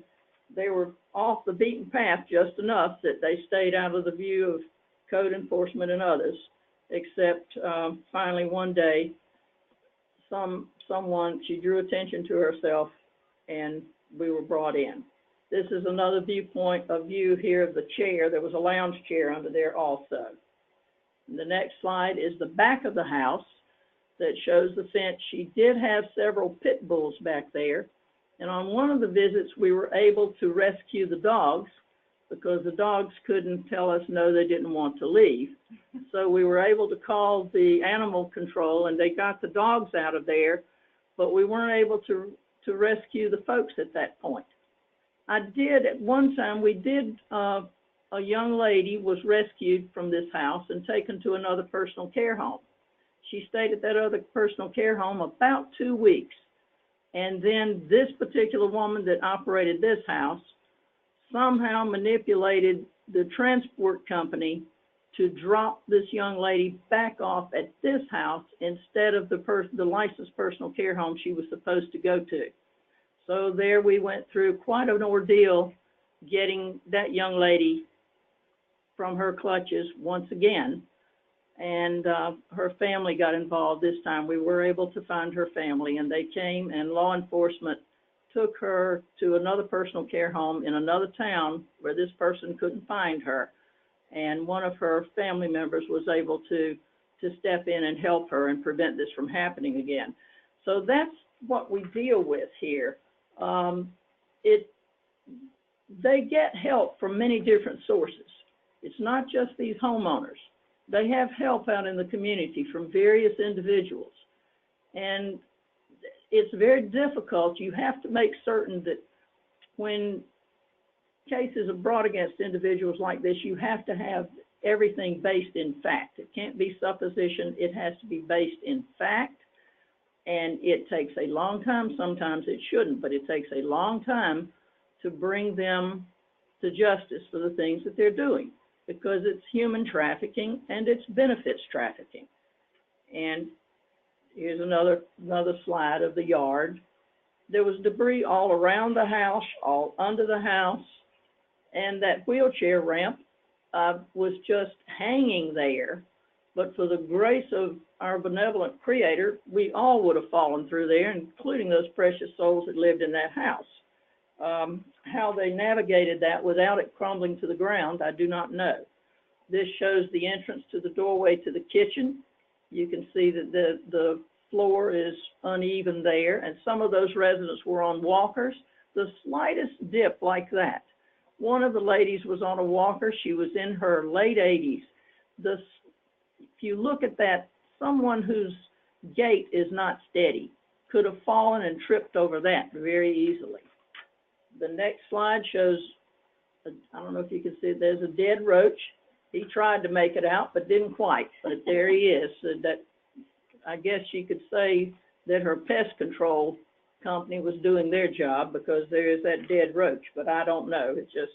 they were off the beaten path just enough that they stayed out of the view of code enforcement and others, except finally one day she drew attention to herself and we were brought in. This is another viewpoint of view here of the chair. There was a lounge chair under there also. And the next slide is the back of the house that shows the fence. She did have several pit bulls back there. And on one of the visits, we were able to rescue the dogs because the dogs couldn't tell us no, they didn't want to leave. So we were able to call the animal control and they got the dogs out of there, but we weren't able to rescue the folks at that point. At one time, a young lady was rescued from this house and taken to another personal care home. She stayed at that other personal care home about 2 weeks. And then this particular woman that operated this house somehow manipulated the transport company to drop this young lady back off at this house instead of the licensed personal care home she was supposed to go to. So there we went through quite an ordeal getting that young lady from her clutches once again. And her family got involved this time. We were able to find her family, and they came, and law enforcement took her to another personal care home in another town where this person couldn't find her. And one of her family members was able to to step in and help her and prevent this from happening again. So that's what we deal with here. They get help from many different sources. It's not just these homeowners. They have help out in the community from various individuals. And it's very difficult. You have to make certain that when cases are brought against individuals like this, you have to have everything based in fact. It can't be supposition. It has to be based in fact. And it takes a long time. Sometimes it shouldn't, but it takes a long time to bring them to justice for the things that they're doing, because it's human trafficking and it's benefits trafficking. And here's another slide of the yard. There was debris all around the house, all under the house, and that wheelchair ramp was just hanging there. But for the grace of our benevolent Creator, we all would have fallen through there, including those precious souls that lived in that house. How they navigated that without it crumbling to the ground, I do not know. This shows the entrance to the doorway to the kitchen. You can see that the floor is uneven there, and some of those residents were on walkers. The slightest dip like that. One of the ladies was on a walker. She was in her late 80s. If you look at that, someone whose gait is not steady could have fallen and tripped over that very easily. The next slide shows, I don't know if you can see it, there's a dead roach. He tried to make it out, but didn't quite, but there he is. So that, I guess you could say that her pest control company was doing their job, because there is that dead roach, but I don't know. It's just,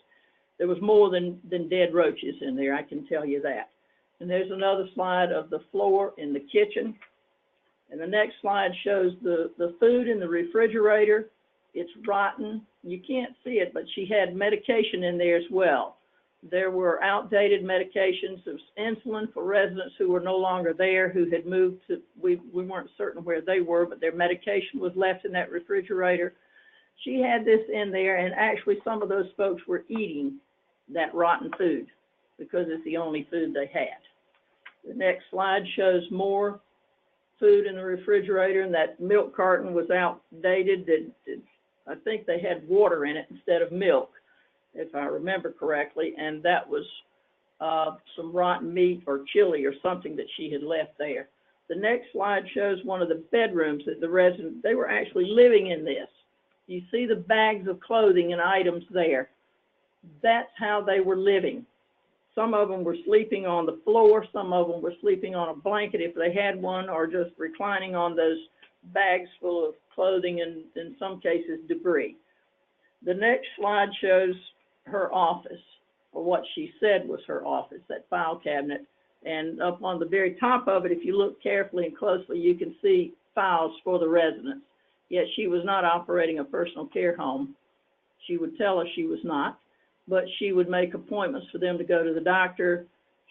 there was more than dead roaches in there, I can tell you that. And there's another slide of the floor in the kitchen. And the next slide shows the food in the refrigerator. It's rotten. You can't see it, but she had medication in there as well. There were outdated medications. There was insulin for residents who were no longer there, who had moved to, we weren't certain where they were, but their medication was left in that refrigerator. She had this in there, and actually some of those folks were eating that rotten food because it's the only food they had. The next slide shows more food in the refrigerator, and that milk carton was outdated. I think they had water in it instead of milk, if I remember correctly, and that was some rotten meat or chili or something that she had left there. The next slide shows one of the bedrooms that the residents, they were actually living in this. You see the bags of clothing and items there. That's how they were living. Some of them were sleeping on the floor. Some of them were sleeping on a blanket if they had one, or just reclining on those bags full of clothing and, in some cases, debris. The next slide shows her office, or what she said was her office, that file cabinet. And up on the very top of it, if you look carefully and closely, you can see files for the residents. Yet she was not operating a personal care home. She would tell us she was not, but she would make appointments for them to go to the doctor.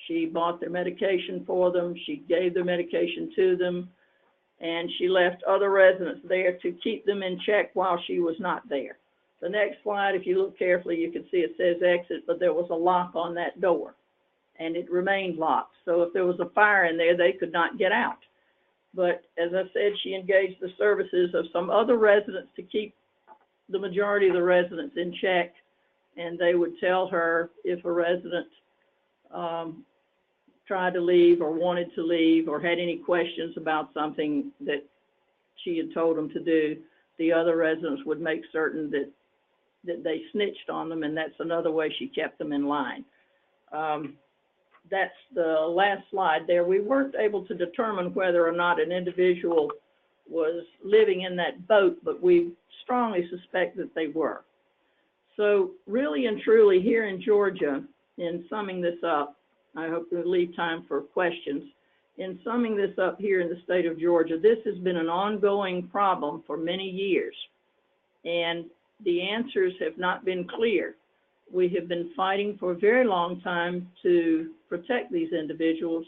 She bought their medication for them. She gave their medication to them. And she left other residents there to keep them in check while she was not there. The next slide, if you look carefully, you can see it says exit, but there was a lock on that door, and it remained locked. So if there was a fire in there, they could not get out. But as I said, she engaged the services of some other residents to keep the majority of the residents in check, and they would tell her if a resident tried to leave or wanted to leave or had any questions about something that she had told them to do. The other residents would make certain that they snitched on them, and that's another way she kept them in line. That's the last slide there. We weren't able to determine whether or not an individual was living in that boat, but we strongly suspect that they were. So really and truly here in Georgia, in summing this up, I hope to leave time for questions. In summing this up here in the state of Georgia, this has been an ongoing problem for many years, and the answers have not been clear. We have been fighting for a very long time to protect these individuals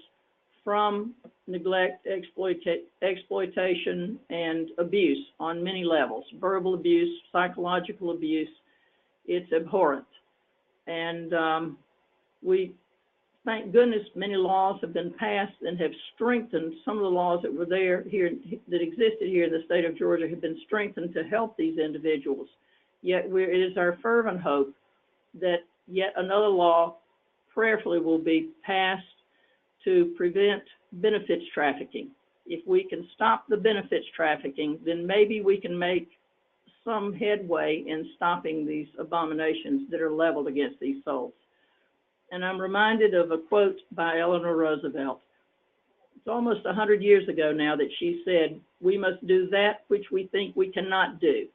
from neglect, exploitation, and abuse on many levels. Verbal abuse, psychological abuse, it's abhorrent. And we thank goodness many laws have been passed and have strengthened. Some of the laws that were there here, that existed here in the state of Georgia, have been strengthened to help these individuals. Yet it is our fervent hope that yet another law prayerfully will be passed to prevent benefits trafficking. If we can stop the benefits trafficking, then maybe we can make some headway in stopping these abominations that are leveled against these souls. And I'm reminded of a quote by Eleanor Roosevelt. It's almost 100 years ago now that she said, "We must do that which we think we cannot do."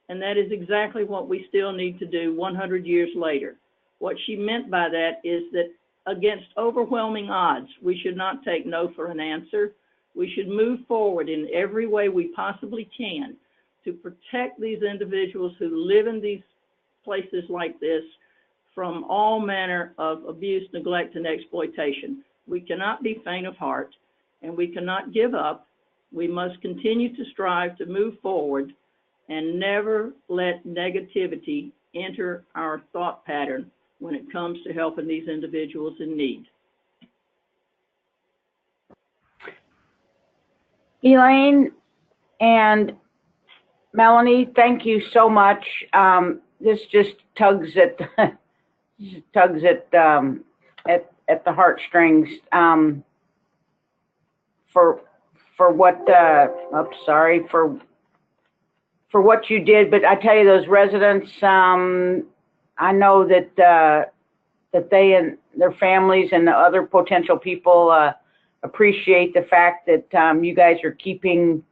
And that is exactly what we still need to do 100 years later. What she meant by that is that against overwhelming odds, we should not take no for an answer. We should move forward in every way we possibly can to protect these individuals who live in these places like this from all manner of abuse, neglect, and exploitation. We cannot be faint of heart, and we cannot give up. We must continue to strive to move forward and never let negativity enter our thought pattern when it comes to helping these individuals in need. Elaine and Melanie, thank you so much. This just tugs at the heartstrings for what you did. But I tell you, those residents, I know that they and their families and the other potential people appreciate the fact that you guys are keeping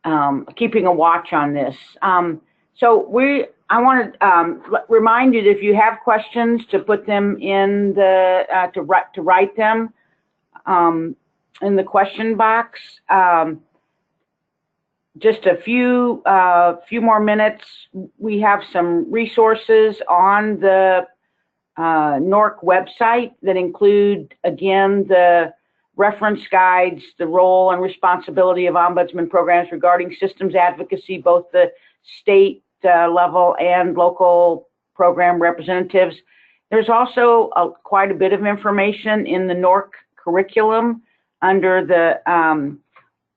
a watch on this. So I want to remind you that if you have questions, to put them in the to write them in the question box. Just a few more minutes. We have some resources on the NORC website that include, again, the reference guides, the role and responsibility of ombudsman programs regarding systems advocacy, both the state level and local program representatives. There's also quite a bit of information in the NORC curriculum under the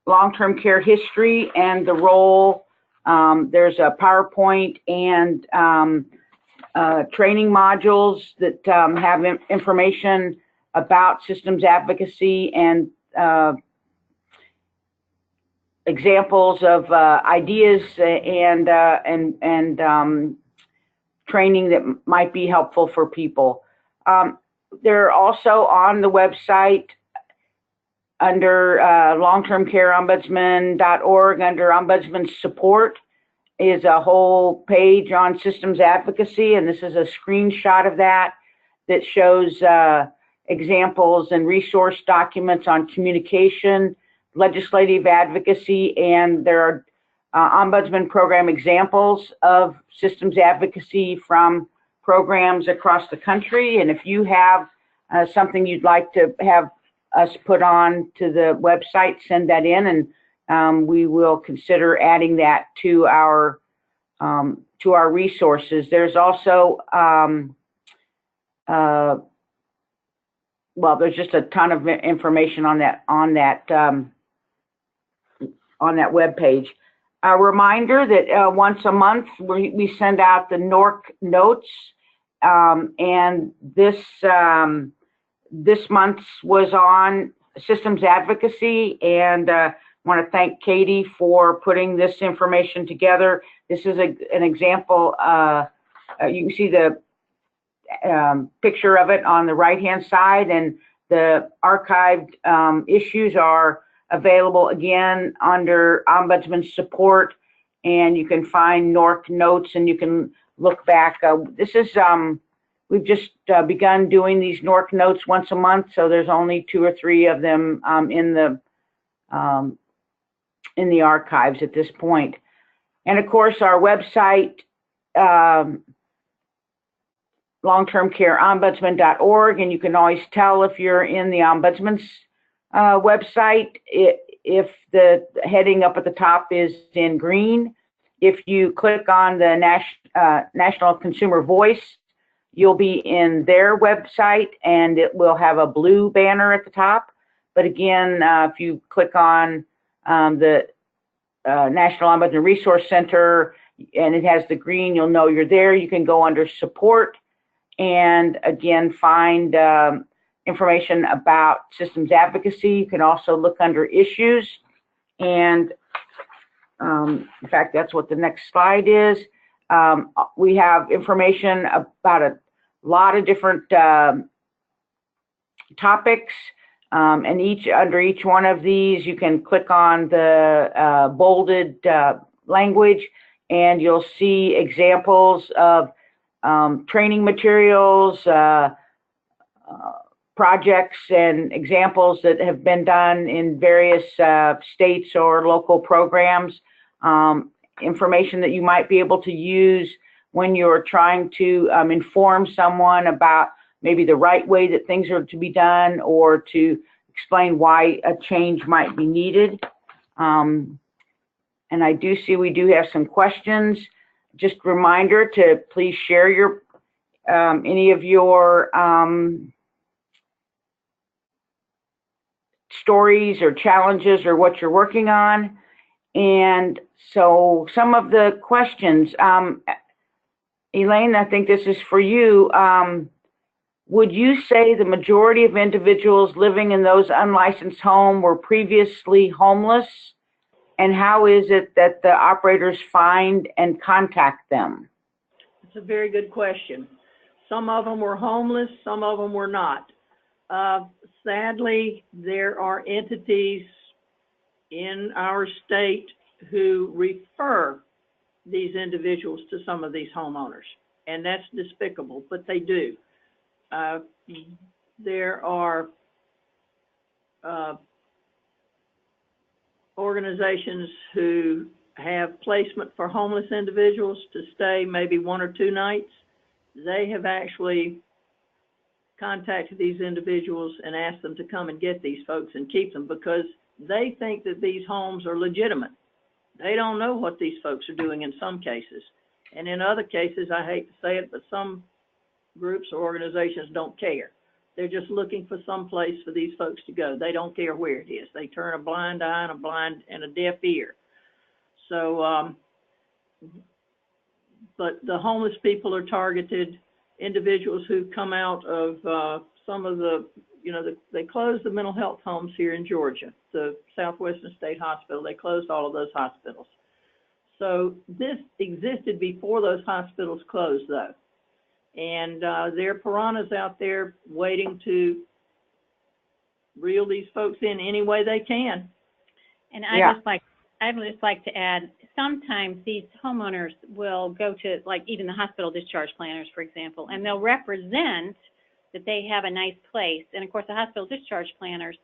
long-term care history and the role. There's a PowerPoint and training modules that have information about systems advocacy and examples of ideas and training that might be helpful for people. They're also on the website under longtermcareombudsman.org, under Ombudsman Support is a whole page on systems advocacy, and this is a screenshot of that shows examples and resource documents on communication, legislative advocacy, and there are ombudsman program examples of systems advocacy from programs across the country. And if you have something you'd like to have us put on to the website, send that in, and we will consider adding that to our resources. There's also well, there's just a ton of information on that web page. A reminder that once a month we send out the NORC notes, and this month's was on systems advocacy, and I want to thank Katie for putting this information together. This is an example. You can see the picture of it on the right-hand side, and the archived issues are available again under Ombudsman Support, and you can find NORC notes and you can look back. This is we've just begun doing these NORC notes once a month, so there's only 2 or 3 of them in the archives at this point. And of course, our website, longtermcareombudsman.org, and you can always tell if you're in the Ombudsman's website if the heading up at the top is in green. If you click on the National Consumer Voice, you'll be in their website, and it will have a blue banner at the top. But again, if you click on the National Ombudsman Resource Center, and it has the green, you'll know you're there. You can go under support and again find information about systems advocacy. You can also look under issues, and in fact, that's what the next slide is. We have information about a lot of different topics, and under each one of these, you can click on the bolded language, and you'll see examples of training materials, projects, and examples that have been done in various states or local programs, information that you might be able to use when you're trying to inform someone about maybe the right way that things are to be done, or to explain why a change might be needed. And I do see we do have some questions. Just a reminder to please share your any of your stories or challenges or what you're working on. And so some of the questions, Elaine, I think this is for you. Would you say the majority of individuals living in those unlicensed homes were previously homeless? And how is it that the operators find and contact them? It's a very good question. Some of them were homeless, some of them were not. Sadly, there are entities in our state who refer these individuals to some of these homeowners, and that's despicable, but they do. There are organizations who have placement for homeless individuals to stay maybe 1 or 2 nights. They have actually contacted these individuals and asked them to come and get these folks and keep them, because they think that these homes are legitimate. They don't know what these folks are doing in some cases. And in other cases, I hate to say it, but some groups or organizations don't care. They're just looking for some place for these folks to go. They don't care where it is. They turn a blind eye and a deaf ear. So, but the homeless people are targeted. Individuals who come out of some of the, they closed the mental health homes here in Georgia, the Southwestern State Hospital. They closed all of those hospitals. So this existed before those hospitals closed, though. And there are piranhas out there waiting to reel these folks in any way they can. And I'd just like to add, sometimes these homeowners will go to, like, even the hospital discharge planners, for example, and they'll represent that they have a nice place. And of course, the hospital discharge planners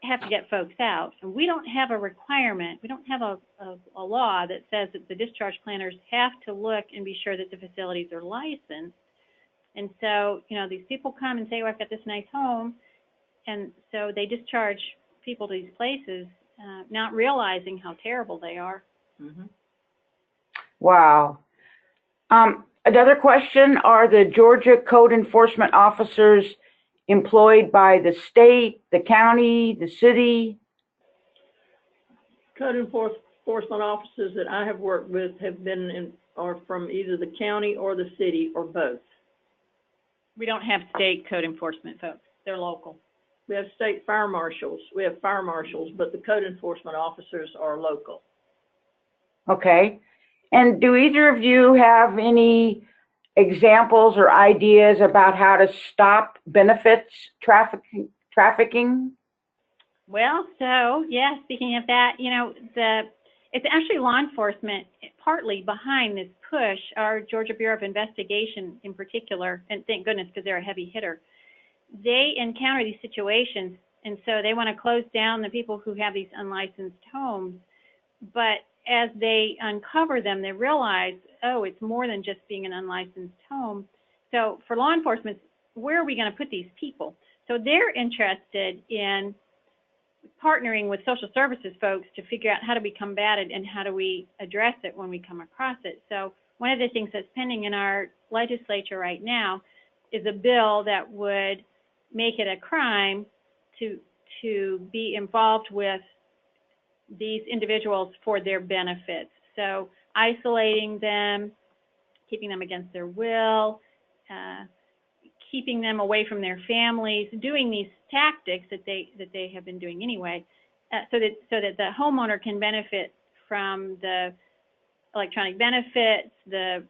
have to get folks out. And we don't have a requirement. We don't have a law that says that the discharge planners have to look and be sure that the facilities are licensed. And so, these people come and say, oh, I've got this nice home. And so they discharge people to these places, not realizing how terrible they are. Mm-hmm. Wow. Another question, are the Georgia code enforcement officers employed by the state, the county, the city? Code enforcement officers that I have worked with are from either the county or the city or both. We don't have state code enforcement folks. They're local. We have state fire marshals. We have fire marshals, but the code enforcement officers are local. Okay. And do either of you have any examples or ideas about how to stop benefits trafficking? Well, so, yeah, speaking of that, it's actually law enforcement partly behind this push. Our Georgia Bureau of Investigation in particular, and thank goodness because they're a heavy hitter, they encounter these situations, and so they want to close down the people who have these unlicensed homes. But as they uncover them, they realize, oh, it's more than just being an unlicensed home. So for law enforcement, where are we going to put these people? So they're interested in partnering with social services folks to figure out how do we combat it and how do we address it when we come across it. So one of the things that's pending in our legislature right now is a bill that would make it a crime to be involved with these individuals for their benefits. So isolating them, keeping them against their will, keeping them away from their families, doing these tactics that they have been doing anyway, so that the homeowner can benefit from the electronic benefits, the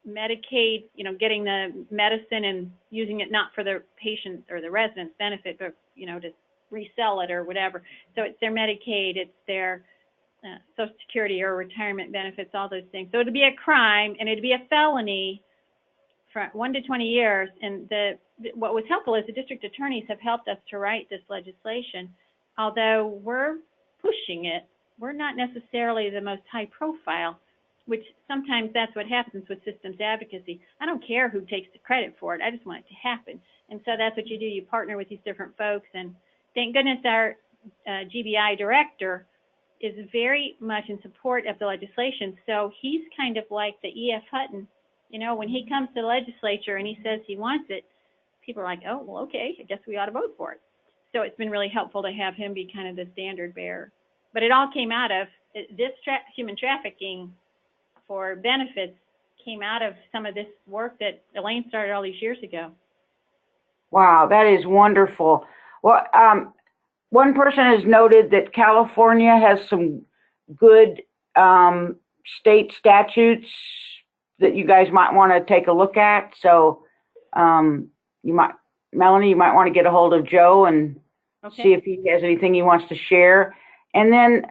Medicaid, getting the medicine and using it not for the patient or the resident's benefit, but to resell it or whatever. So it's their Medicaid, it's their Social Security or retirement benefits, all those things. So it'd be a crime and it'd be a felony for 1 to 20 years. And what was helpful is the district attorneys have helped us to write this legislation. Although we're pushing it, we're not necessarily the most high profile, which sometimes that's what happens with systems advocacy. I don't care who takes the credit for it. I just want it to happen. And so that's what you do. You partner with these different folks. And thank goodness our GBI director is very much in support of the legislation. So he's kind of like the E.F. Hutton. When he comes to the legislature and he says he wants it, people are like, oh, well, okay, I guess we ought to vote for it. So it's been really helpful to have him be kind of the standard bearer. But it all came out of this human trafficking for benefits came out of some of this work that Elaine started all these years ago. Wow, that is wonderful. Well, one person has noted that California has some good state statutes that you guys might want to take a look at. So Melanie, you might want to get a hold of Joe and see if he has anything he wants to share. And then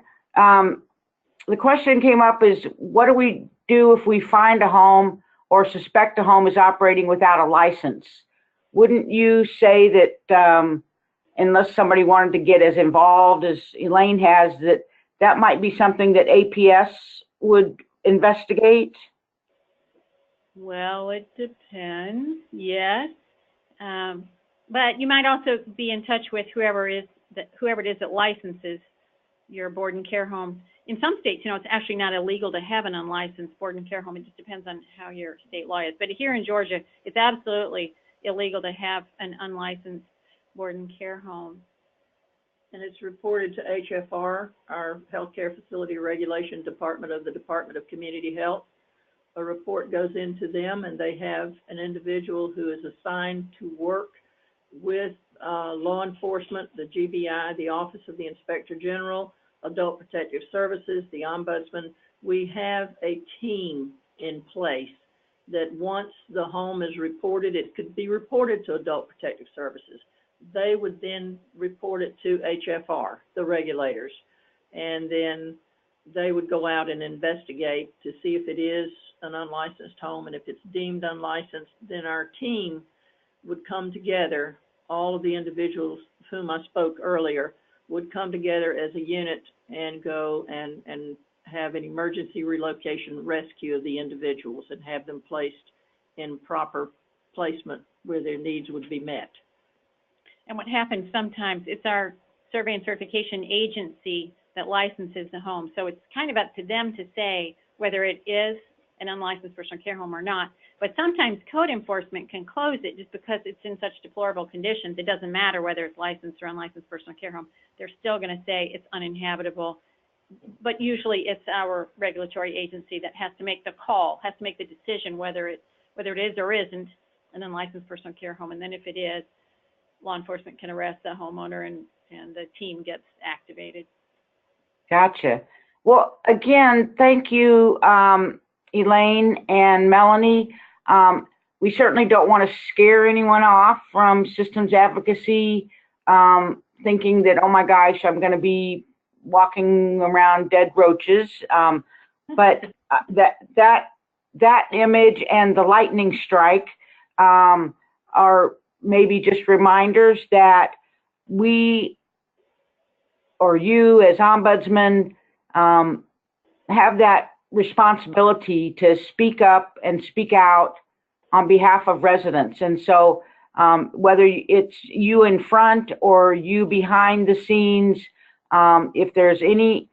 the question came up is, what do we do if we find a home or suspect a home is operating without a license? Wouldn't you say that unless somebody wanted to get as involved as Elaine has, that might be something that APS would investigate? Well, it depends, yes. But you might also be in touch with whoever it is that licenses your board and care home. In some states, it's actually not illegal to have an unlicensed board and care home. It just depends on how your state law is. But here in Georgia, it's absolutely illegal to have an unlicensed board and care home. And it's reported to HFR, our Healthcare Facility Regulation Department of the Department of Community Health. A report goes into them, and they have an individual who is assigned to work with law enforcement, the GBI, the Office of the Inspector General, Adult Protective Services, the Ombudsman. We have a team in place that once the home is reported, it could be reported to Adult Protective Services. They would then report it to HFR, the regulators, and then they would go out and investigate to see if it is an unlicensed home, and if it's deemed unlicensed, then our team would come together. All of the individuals whom I spoke earlier would come together as a unit and go and have an emergency relocation rescue of the individuals and have them placed in proper placement where their needs would be met. And what happens sometimes, it's our survey and certification agency that licenses the home. So it's kind of up to them to say whether it is an unlicensed personal care home or not. But sometimes code enforcement can close it just because it's in such deplorable conditions. It doesn't matter whether it's licensed or unlicensed personal care home. They're still going to say it's uninhabitable. But usually it's our regulatory agency that has to make the call, has to make the decision whether it is or isn't an unlicensed personal care home. And then if it is, law enforcement can arrest the homeowner and the team gets activated. Gotcha. Well, again, thank you, Elaine and Melanie. We certainly don't want to scare anyone off from systems advocacy, thinking that, oh my gosh, I'm going to be walking around dead roaches. But that image and the lightning strike are maybe just reminders that we, or you as ombudsman, have that responsibility to speak up and speak out on behalf of residents. And so whether it's you in front or you behind the scenes, if there's any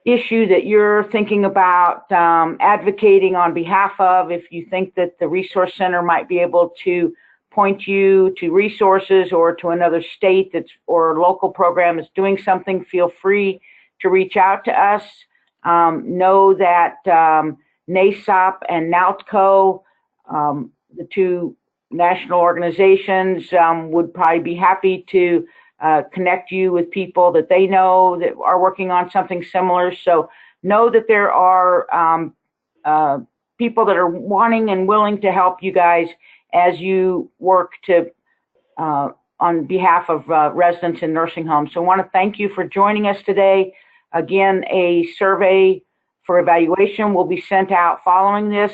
issue that you're thinking about advocating on behalf of, if you think that the Resource Center might be able to point you to resources or to another state that's or local program is doing something, feel free to reach out to us. Know that NASOP and NALTCO, the two national organizations, would probably be happy to connect you with people that they know that are working on something similar. So know that there are people that are wanting and willing to help you guys as you work to on behalf of residents in nursing homes. So I want to thank you for joining us today. Again, a survey for evaluation will be sent out following this,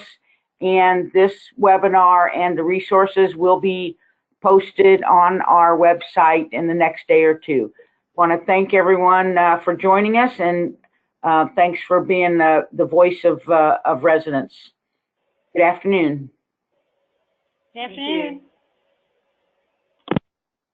and this webinar and the resources will be posted on our website in the next day or two. I want to thank everyone for joining us, and thanks for being the voice of residents. Good afternoon. Good afternoon.